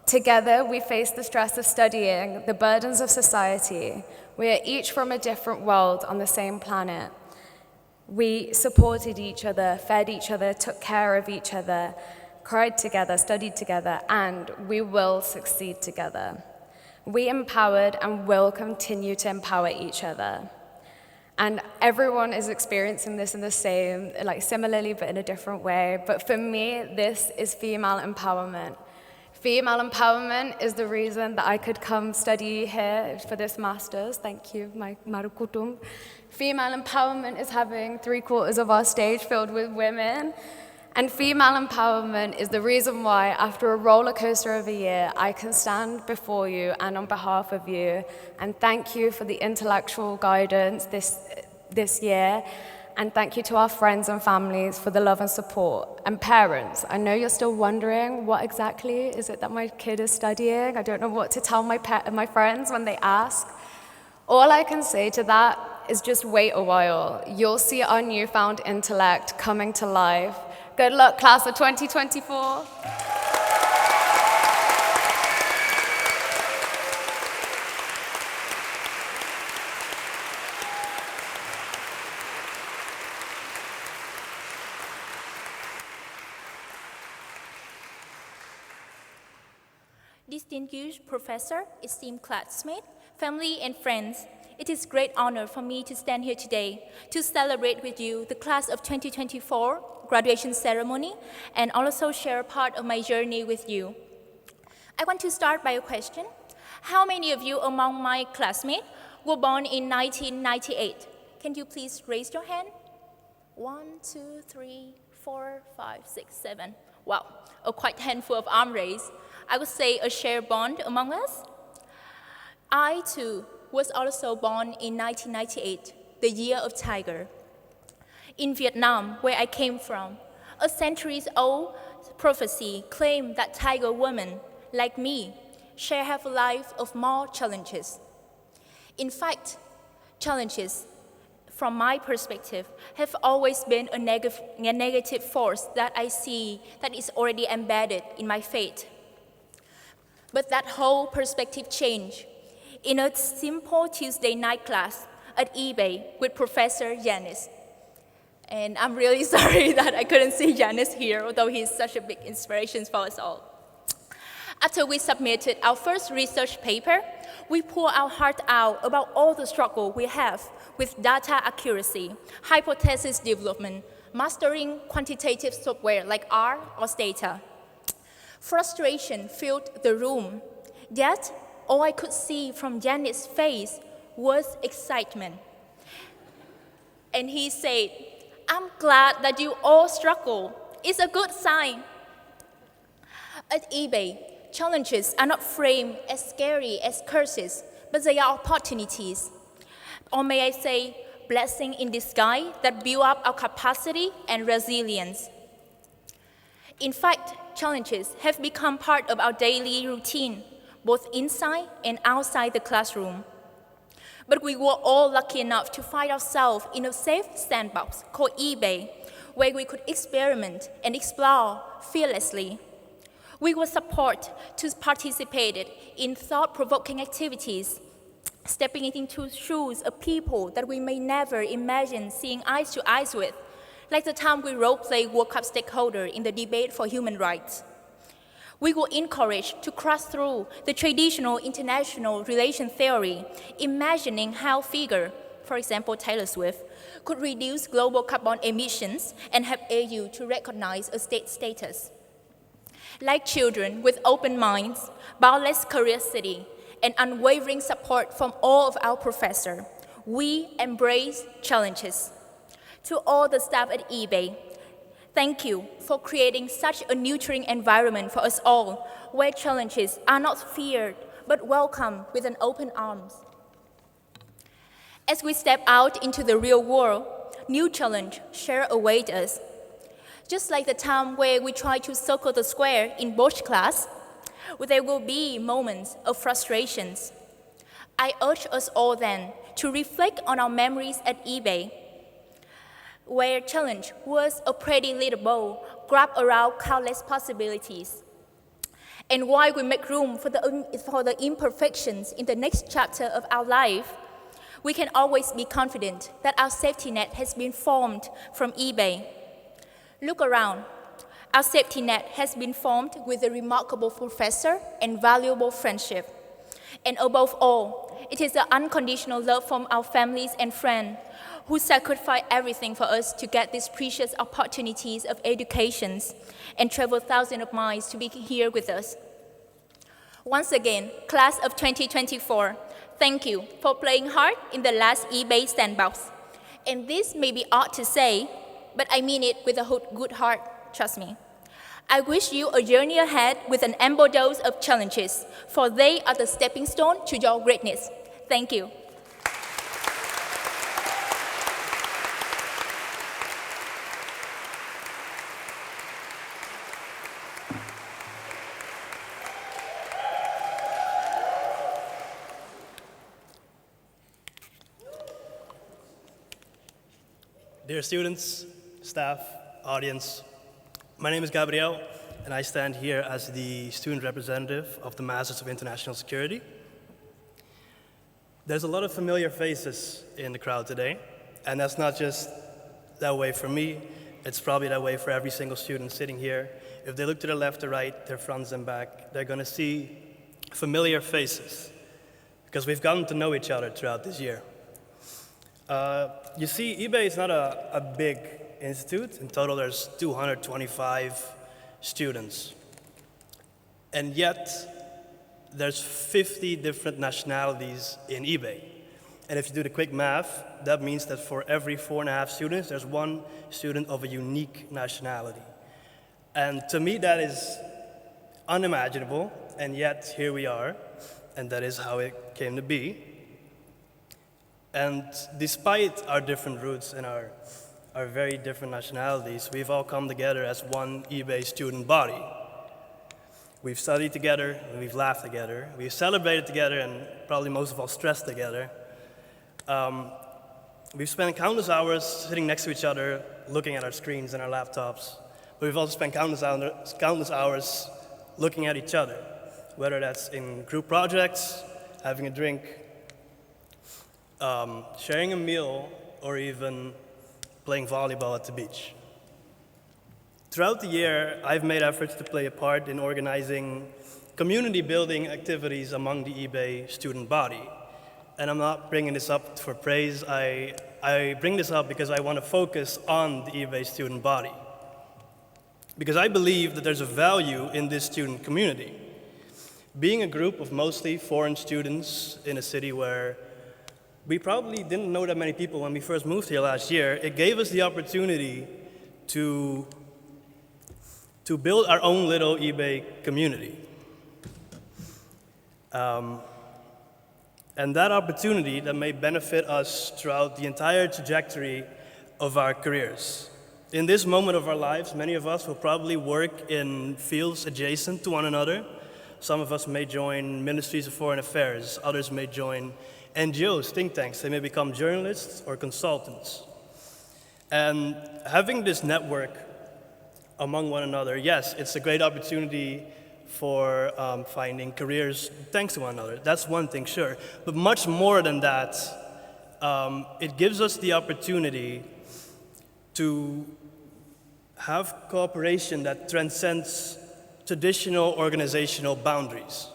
Together, we faced the stress of studying, the burdens of society. We are each from a different world on the same planet. We supported each other, fed each other, took care of each other, cried together, studied together, and we will succeed together. We empowered and will continue to empower each other. And everyone is experiencing this in the same, like similarly, but in a different way. But for me, this is female empowerment. Female empowerment is the reason that I could come study here for this master's. Thank you, my Marukutum. Female empowerment is having 3/4 of our stage filled with women. And female empowerment is the reason why, after a roller coaster of a year, I can stand before you and on behalf of you and thank you for the intellectual guidance this year. And thank you to our friends and families for the love and support. And parents, I know you're still wondering what exactly is it that my kid is studying. I don't know what to tell my friends when they ask. All I can say to that is just wait a while. You'll see our newfound intellect coming to life. Good luck, class of 2024. Distinguished professor, esteemed classmate, family and friends, it is a great honor for me to stand here today to celebrate with you the class of 2024 graduation ceremony and also share part of my journey with you. I want to start by a question. How many of you among my classmates were born in 1998? Can you please raise your hand? 1, 2, 3, 4, 5, 6, 7. Wow, a quite handful of arm raised. I would say a shared bond among us. I, too, was also born in 1998, the year of tiger. In Vietnam, where I came from, a centuries-old prophecy claimed that tiger women, like me, shall have a life of more challenges. In fact, challenges, from my perspective, have always been a negative force that I see that is already embedded in my fate. But that whole perspective changed in a simple Tuesday night class at IBEI with Professor Yanis. And I'm really sorry that I couldn't see Yanis here, although he's such a big inspiration for us all. After we submitted our first research paper, we poured our heart out about all the struggle we have with data accuracy, hypothesis development, mastering quantitative software like R or Stata. Frustration filled the room, yet all I could see from Yanis' face was excitement. And he said, "I'm glad that you all struggle. It's a good sign." At IBEI, challenges are not framed as scary as curses, but they are opportunities. Or may I say, blessing in disguise that build up our capacity and resilience. In fact, challenges have become part of our daily routine, both inside and outside the classroom. But we were all lucky enough to find ourselves in a safe sandbox called IBEI, where we could experiment and explore fearlessly. We were supported to participate in thought-provoking activities, stepping into the shoes of people that we may never imagine seeing eyes to eyes with, like the time we role-played World Cup stakeholder in the debate for human rights. We were encouraged to cross through the traditional international relation theory, imagining how figures, for example Taylor Swift, could reduce global carbon emissions and help AU to recognize a state status. Like children with open minds, boundless curiosity, and unwavering support from all of our professors, we embrace challenges. To all the staff at IBEI, thank you for creating such a nurturing environment for us all, where challenges are not feared, but welcomed with an open arms. As we step out into the real world, new challenges shall await us. Just like the time where we try to circle the square in Bosch class, there will be moments of frustrations. I urge us all then to reflect on our memories at IBEI. where challenge was a pretty little bowl wrapped around countless possibilities. And while we make room for the imperfections in the next chapter of our life, we can always be confident that our safety net has been formed from IBEI. Look around. Our safety net has been formed with a remarkable professor and valuable friendship. And above all, it is the unconditional love from our families and friends who sacrifice everything for us to get these precious opportunities of education and travel thousands of miles to be here with us. Once again, class of 2024, thank you for playing hard in the last IBEI sandbox. And this may be odd to say, but I mean it with a good heart, trust me. I wish you a journey ahead with an ample dose of challenges, for they are the stepping stone to your greatness. Thank you. Dear students, staff, audience, my name is Gabriël, and I stand here as the student representative of the Masters of International Security. There's a lot of familiar faces in the crowd today, and that's not just that way for me, it's probably that way for every single student sitting here. If they look to the left or right, their fronts and back, they're gonna see familiar faces, because we've gotten to know each other throughout this year. You see, IBEI is not a big institute. In total, there's 225 students. And yet, there's 50 different nationalities in IBEI. And if you do the quick math, that means that for every 4.5 students, there's one student of a unique nationality. And to me, that is unimaginable, and yet here we are, and that is how it came to be. And despite our different roots and our very different nationalities, we've all come together as one IBEI student body. We've studied together, and we've laughed together, we've celebrated together, and probably most of all stressed together. We've spent countless hours sitting next to each other, looking at our screens and our laptops, but we've also spent countless hours looking at each other, whether that's in group projects, having a drink, sharing a meal, or even playing volleyball at the beach. Throughout the year, I've made efforts to play a part in organizing community building activities among the IBEI student body. And I'm not bringing this up for praise, I bring this up because I want to focus on the IBEI student body. Because I believe that there's a value in this student community. Being a group of mostly foreign students in a city where we probably didn't know that many people when we first moved here last year, it gave us the opportunity to build our own little IBEI community. And that opportunity that may benefit us throughout the entire trajectory of our careers. In this moment of our lives, many of us will probably work in fields adjacent to one another. Some of us may join ministries of foreign affairs, others may join NGOs, think tanks, they may become journalists or consultants. And having this network among one another, yes, it's a great opportunity for finding careers thanks to one another. That's one thing, sure. But much more than that, it gives us the opportunity to have cooperation that transcends traditional organizational boundaries.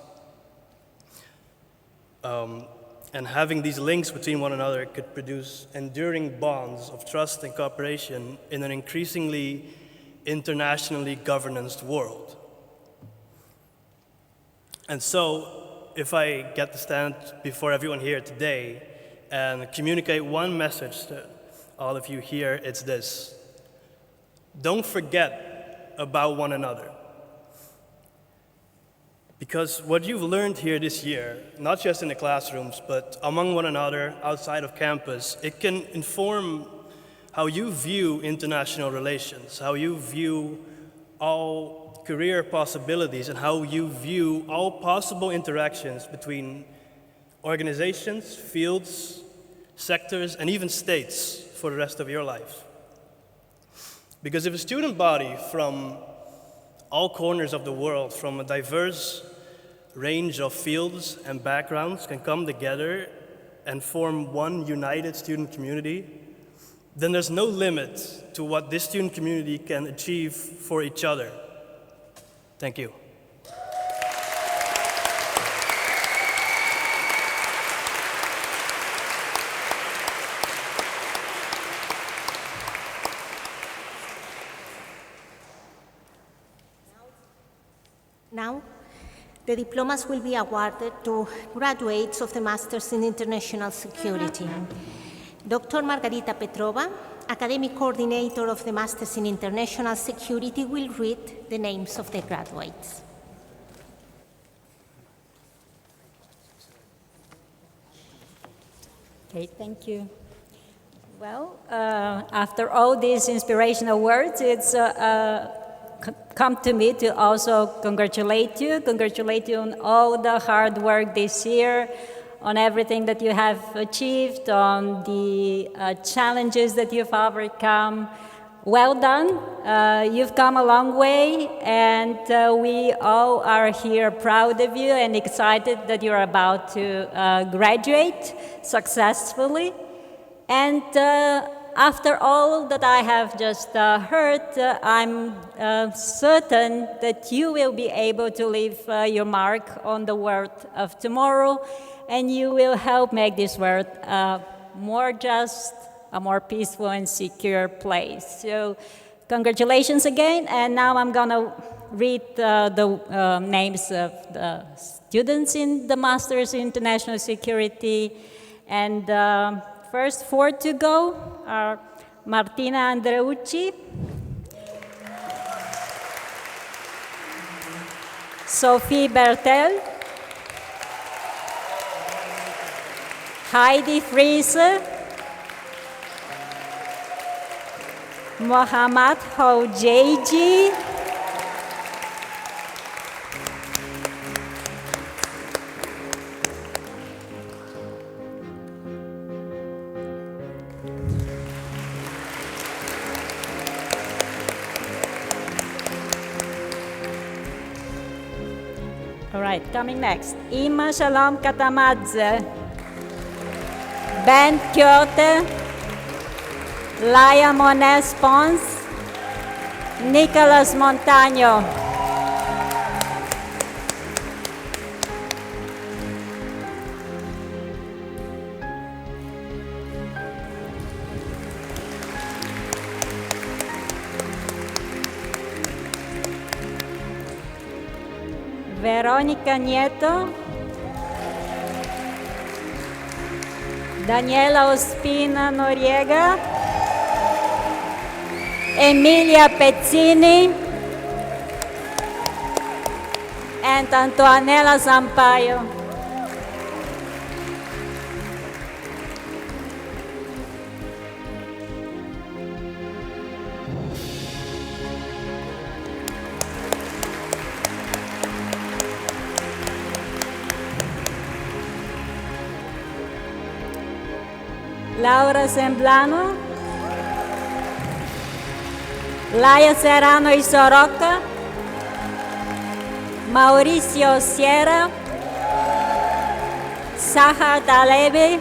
And having these links between one another could produce enduring bonds of trust and cooperation in an increasingly internationally governanced world. And so, if I get to stand before everyone here today and communicate one message to all of you here, it's this: don't forget about one another. Because what you've learned here this year, not just in the classrooms, but among one another, outside of campus, it can inform how you view international relations, how you view all career possibilities, and how you view all possible interactions between organizations, fields, sectors, and even states for the rest of your life. Because if a student body from all corners of the world, from a diverse range of fields and backgrounds can come together and form one united student community, then there's no limit to what this student community can achieve for each other. Thank you. Now, the diplomas will be awarded to graduates of the Masters in International Security. Dr. Margarita Petrova, Academic Coordinator of the Masters in International Security, will read the names of the graduates. Okay, thank you. Well, after all these inspirational words, it's come to me to also congratulate you on all the hard work this year, on everything that you have achieved, on the challenges that you've overcome. Well done. You've come a long way, and we all are here proud of you and excited that you're about to graduate successfully. And after all that I have just heard, I'm certain that you will be able to leave your mark on the world of tomorrow, and you will help make this world more just, a more peaceful and secure place. So congratulations again, and now I'm gonna read the names of the students in the Masters in International Security. And first 4 to go are Martina Andreucci, Sophie Bertel, Heidi Friese, Mohammad Houjaiji, all right, coming next, Ima Shalom Katamadze, Ben Kyote, Laia Mones Pons, Nicolas Montano. Verónica Nieto, Daniela Ospina Noriega, Emilia Pezzini, and Antoanella Sampaio. Laura Semblano, Laia Serrano y Soroca, Mauricio Sierra, Sahar Dalebi,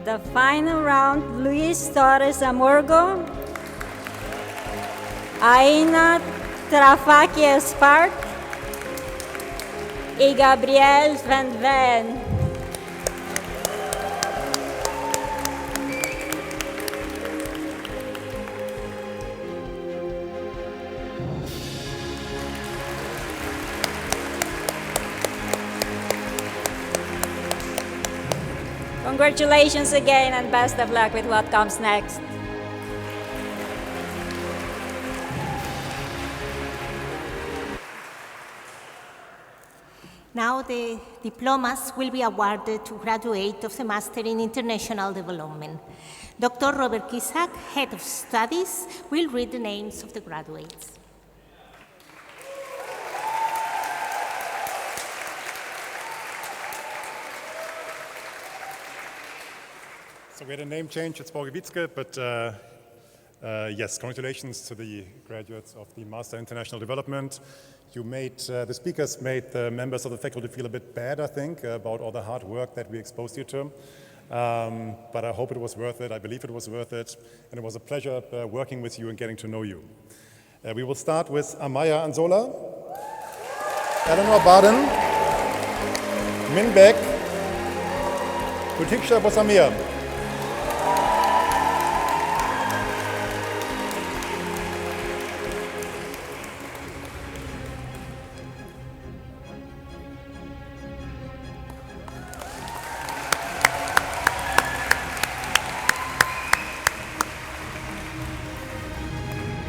the final round, Luis Torres Amurgo, Aina Trafaki Espart, y Gabriël van Veen. Congratulations again and best of luck with what comes next. Now the diplomas will be awarded to graduates of the Master in International Development. Dr. Robert Kisak, Head of Studies, will read the names of the graduates. So we had a name change, it's Borgewitzke, but yes, congratulations to the graduates of the Master in International Development. You made, the speakers made the members of the faculty feel a bit bad, I think, about all the hard work that we exposed you to. But I hope it was worth it, I believe it was worth it, and it was a pleasure working with you and getting to know you. We will start with Amaya Anzola, Eleanor Baden, Min Beck, Rutiksha Bosamia.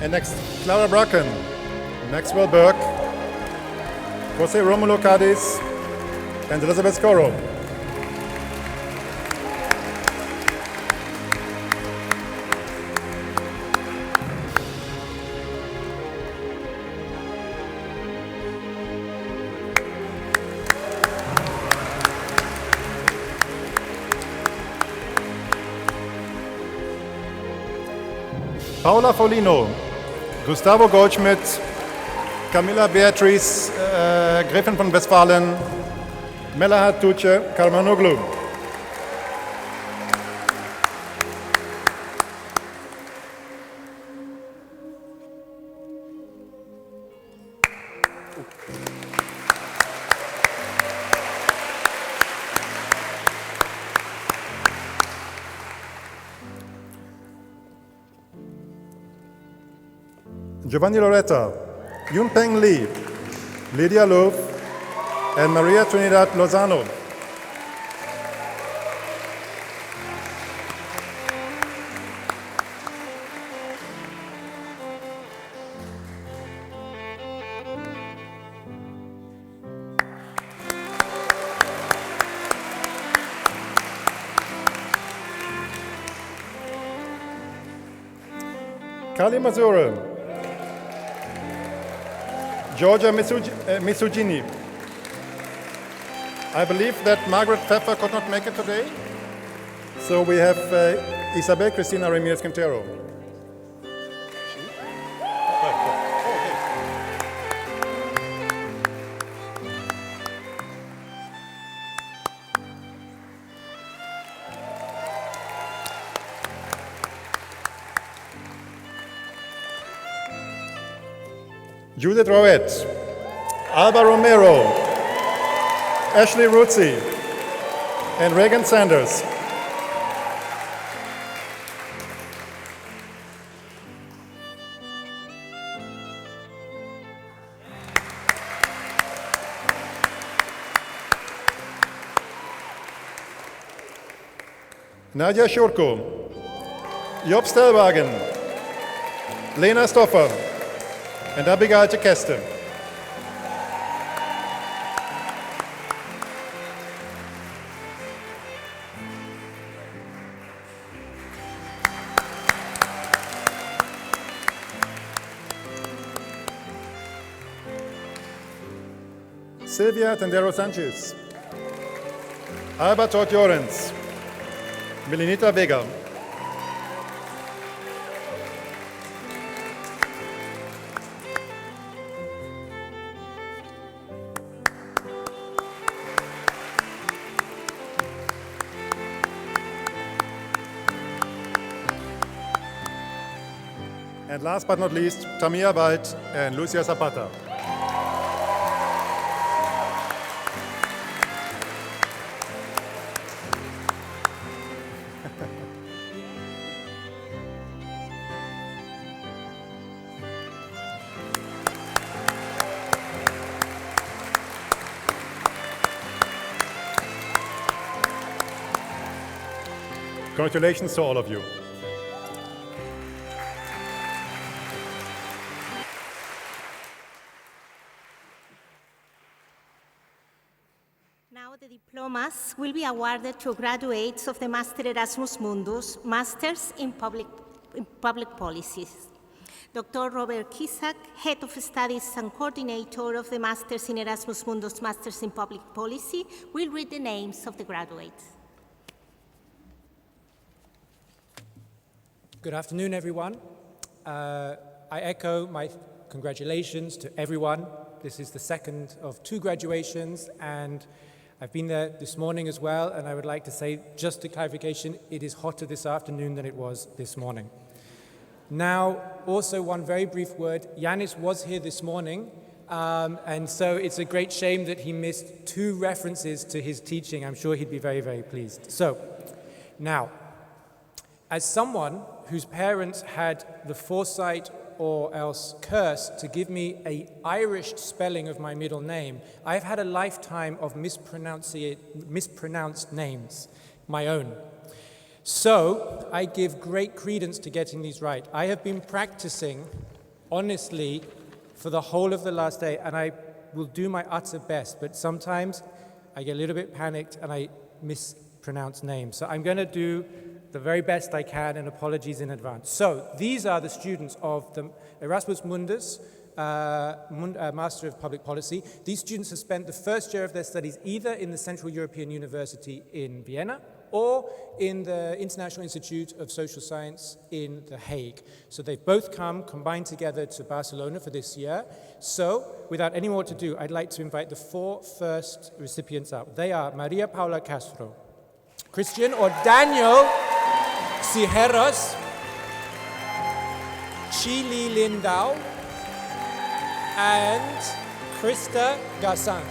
And next, Clara Bracken, Maxwell Burke, Jose Romulo Cadiz, and Elizabeth Scoro. Paola Folino, Gustavo Goldschmidt, Camilla Beatrice Gräfin von Westfalen, Melahat Tuce Karmanoglu. Giovanni Loretta, Yunpeng Lee, Lydia Love, and Maria Trinidad Lozano. Kali Mazura, Georgia Misugini. I believe that Margaret Pfeffer could not make it today. So we have Isabel Cristina Ramirez Quintero. Judith Rowett, Alba Romero, Ashley Ruzzi, and Reagan Sanders. Nadia Schurko, Job Stellwagen, Lena Stoffer, and Abigail Keste. Silvia Tendero Sanchez, Alba Todd Jorens, Melinita Vega. And last but not least, Tamia Wald and Lucia Zapata. Congratulations to all of you. Now the diplomas will be awarded to graduates of the Master Erasmus Mundus, Masters in Public Policies. Dr. Robert Kisak, Head of Studies and Coordinator of the Masters in Erasmus Mundus, Masters in Public Policy, will read the names of the graduates. Good afternoon, everyone. I echo my congratulations to everyone. This is the second of 2 graduations, and I've been there this morning as well, and I would like to say, just a clarification, it is hotter this afternoon than it was this morning. Now, also one very brief word. Yanis was here this morning, and so it's a great shame that he missed 2 references to his teaching. I'm sure he'd be very, very pleased. So, now, as someone whose parents had the foresight or else curse to give me an Irish spelling of my middle name, I've had a lifetime of mispronounced names, my own. So I give great credence to getting these right. I have been practicing, honestly, for the whole of the last day, and I will do my utter best, but sometimes I get a little bit panicked and I mispronounce names. So I'm going to do the very best I can, and apologies in advance. So these are the students of the Erasmus Mundus, Master of Public Policy. These students have spent the first year of their studies either in the Central European University in Vienna or in the International Institute of Social Science in The Hague. So they've both combined together to Barcelona for this year. So, without any more to do, I'd like to invite the 4 first recipients up. They are Maria Paula Castro, Christian or Daniel Sijeros, Chili Lindau, and Krista Gassan.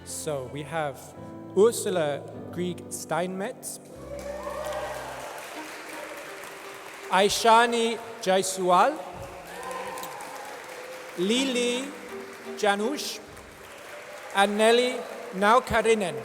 So we have Ursula Grieg-Steinmetz, Aishani Jaiswal, Lili Janusz, and Nelly Naukarinen.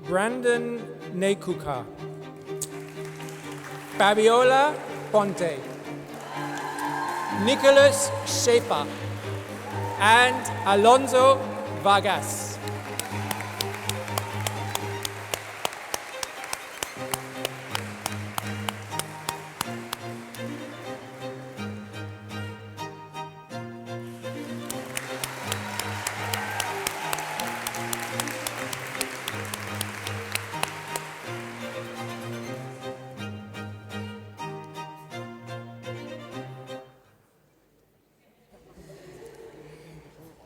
Brandon Nekuka, Fabiola Ponte, Nicholas Shepa, and Alonso Vargas.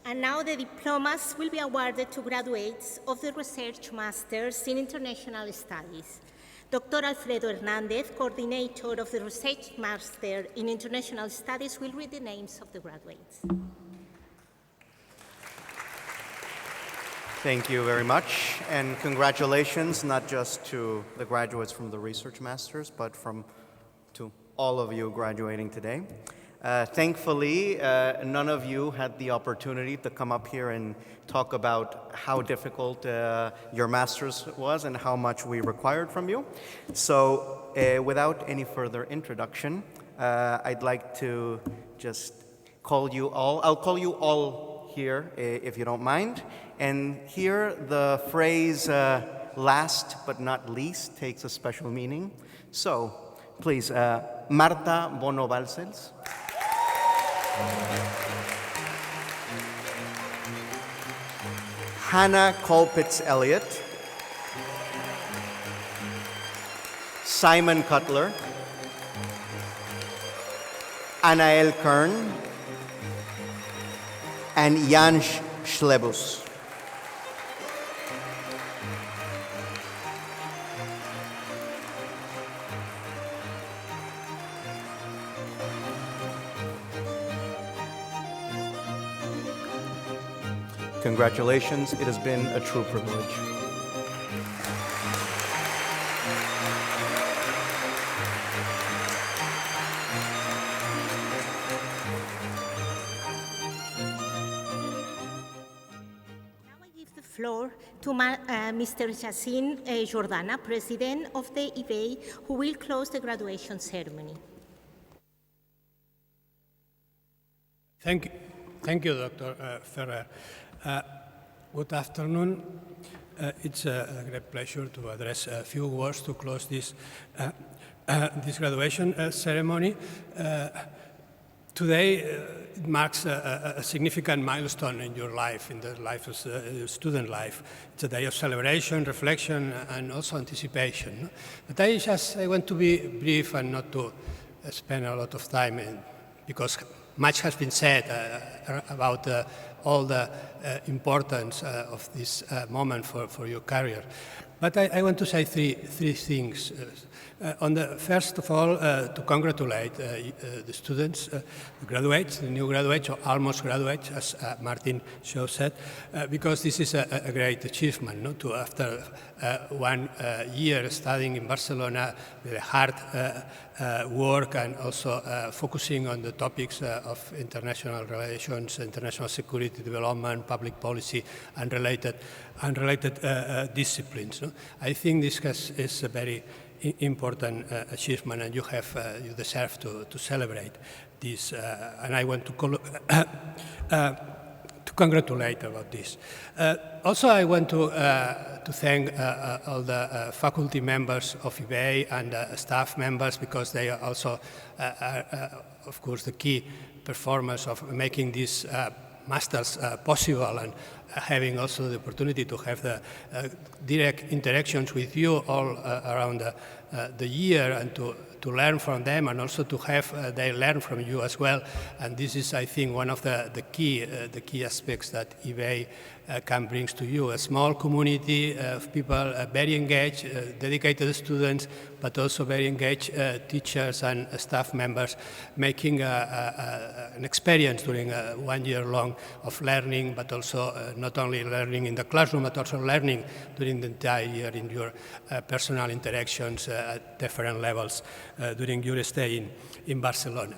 And now the diplomas will be awarded to graduates of the Research Masters in International Studies. Dr. Alfredo Hernández, coordinator of the Research Master in International Studies, will read the names of the graduates. Thank you very much, and congratulations not just to the graduates from the Research Masters, but to all of you graduating today. Thankfully, none of you had the opportunity to come up here and talk about how difficult your master's was and how much we required from you. So without any further introduction, I'd like to just call you all. I'll call you all here, if you don't mind. And here the phrase last but not least takes a special meaning. So please, Marta Bono-Balcells. Hannah Colpitts-Elliott, Simon Cutler, Anael Kern, and Jan Schlebus. Congratulations, it has been a true privilege. Floor to Mr. Jacint Jordana, President of the IBEI, who will close the graduation ceremony. Thank you, Dr. Ferrer. Good afternoon. It's a great pleasure to address a few words to close this graduation ceremony. Today, it marks a significant milestone in your life, in the life of your student life. It's a day of celebration, reflection, and also anticipation. But I want to be brief and not to spend a lot of time because much has been said about all the importance of this moment for your career. But I want to say three things. First of all, to congratulate the students, the graduates, the new graduates, or almost graduates, as Martin Shaw said, because this is a great achievement. No? To after 1 year studying in Barcelona with hard work and also focusing on the topics of international relations, international security, development, public policy, and related disciplines. No? I think this is a very important achievement, and you deserve to celebrate this. And I want to congratulate about this. Also, I want to thank all the faculty members of IBEI and staff members, because they are also, of course, the key performers of making this masters possible, and having also the opportunity to have the direct interactions with you all around the year, and to learn from them, and also to have they learn from you as well. And this is, I think, one of the key aspects that IBEI can bring to you. A small community of people very engaged, dedicated students, but also very engaged teachers and staff members, making an experience during 1 year long of learning, but also not only learning in the classroom, but also learning during the entire year in your personal interactions at different levels during your stay in Barcelona.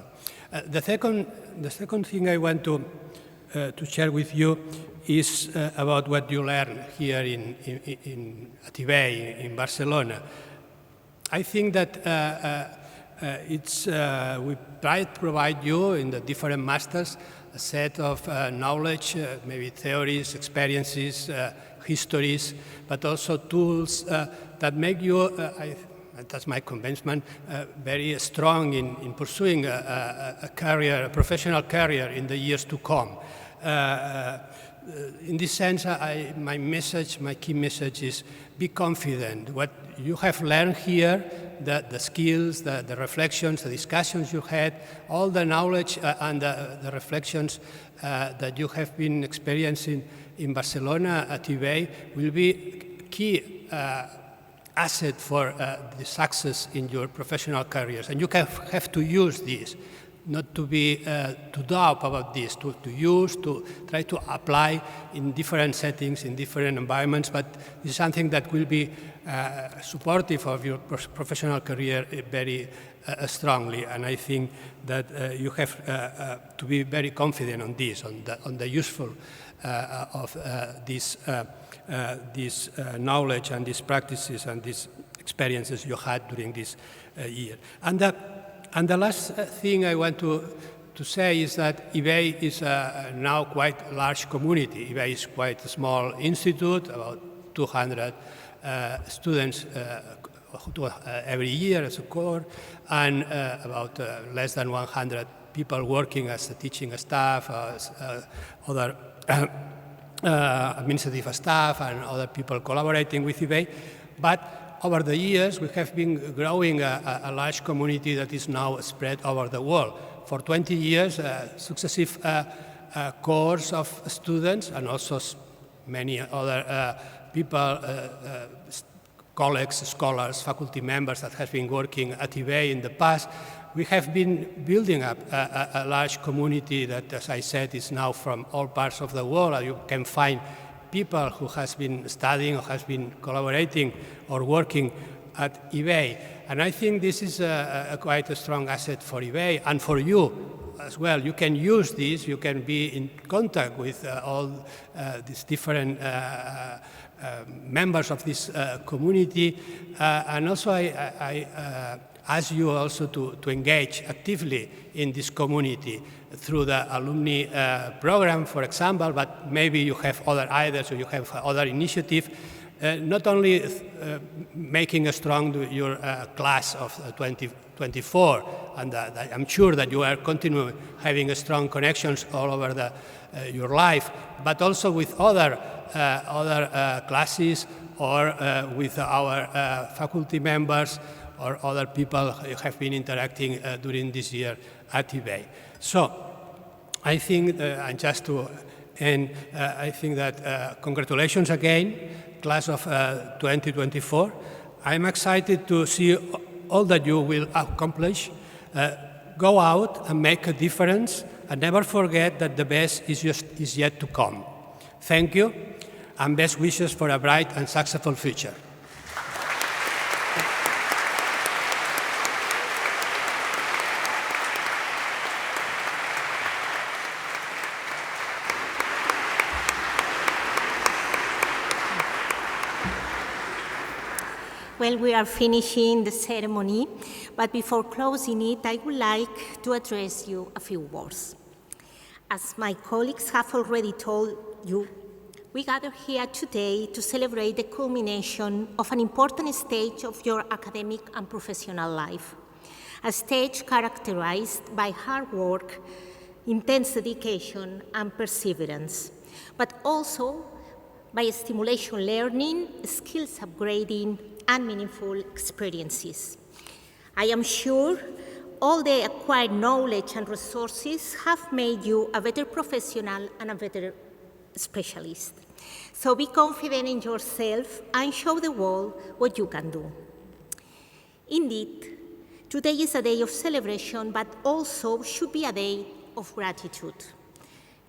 The second thing I want to share with you is about what you learn here at IBEI in Barcelona. I think that we try to provide you in the different masters a set of knowledge, maybe theories, experiences, histories, but also tools that make you, that's my convincement, very strong in pursuing a professional career in the years to come. In this sense, my key message is be confident. What you have learned here, the skills, the reflections, the discussions you had, all the knowledge and the reflections that you have been experiencing in Barcelona at IBEI will be key asset for the success in your professional careers. And you have to use this. Not to be too doubt about this, to use, to try to apply in different settings, in different environments, but it's something that will be supportive of your professional career very strongly. And I think that you have to be very confident on this, on the useful of this knowledge and these practices and these experiences you had during this year. And the last thing I want to say is that IBEI is now quite a large community. IBEI is quite a small institute, about 200 students every year as a core, and about less than 100 people working as a teaching staff, other administrative staff, and other people collaborating with IBEI. But over the years, we have been growing a large community that is now spread over the world. For 20 years, successive cohorts of students, and also many other people, colleagues, scholars, faculty members that have been working at IBEI in the past, we have been building up a large community that, as I said, is now from all parts of the world. You can find people who has been studying or has been collaborating or working at IBEI. And I think this is quite a strong asset for IBEI and for you as well. You can use this, you can be in contact with all these different members of this community. And also I ask you also to engage actively in this community through the alumni program, for example, but maybe you have other ideas or you have other initiatives. Not only making strong your class of 2024, and I'm sure that you are continuing having strong connections all over your life, but also with other classes or with our faculty members or other people who have been interacting during this year at IBEI. So I think, and just to end, I think that congratulations again, class of 2024. I'm excited to see all that you will accomplish. Go out and make a difference, and never forget that the best is yet to come. Thank you, and best wishes for a bright and successful future. Well, we are finishing the ceremony, but before closing it, I would like to address you a few words. As my colleagues have already told you, we gather here today to celebrate the culmination of an important stage of your academic and professional life, a stage characterized by hard work, intense dedication, and perseverance, but also by stimulation learning, skills upgrading, and meaningful experiences. I am sure all the acquired knowledge and resources have made you a better professional and a better specialist. So be confident in yourself and show the world what you can do. Indeed, today is a day of celebration, but also should be a day of gratitude.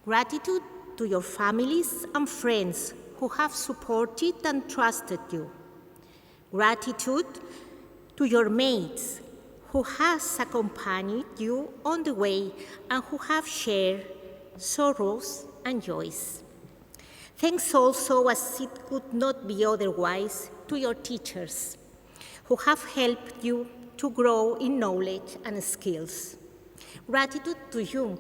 Gratitude to your families and friends who have supported and trusted you. Gratitude to your mates who has accompanied you on the way and who have shared sorrows and joys. Thanks also, as it could not be otherwise, to your teachers who have helped you to grow in knowledge and skills. Gratitude to you,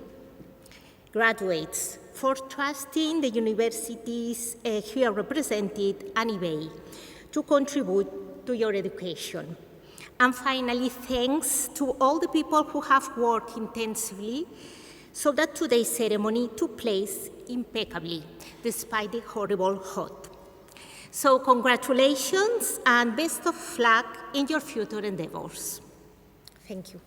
graduates, for trusting the universities here represented and IBEI to contribute to your education. And finally, thanks to all the people who have worked intensively so that today's ceremony took place impeccably, despite the horrible hot. So congratulations and best of luck in your future endeavors. Thank you.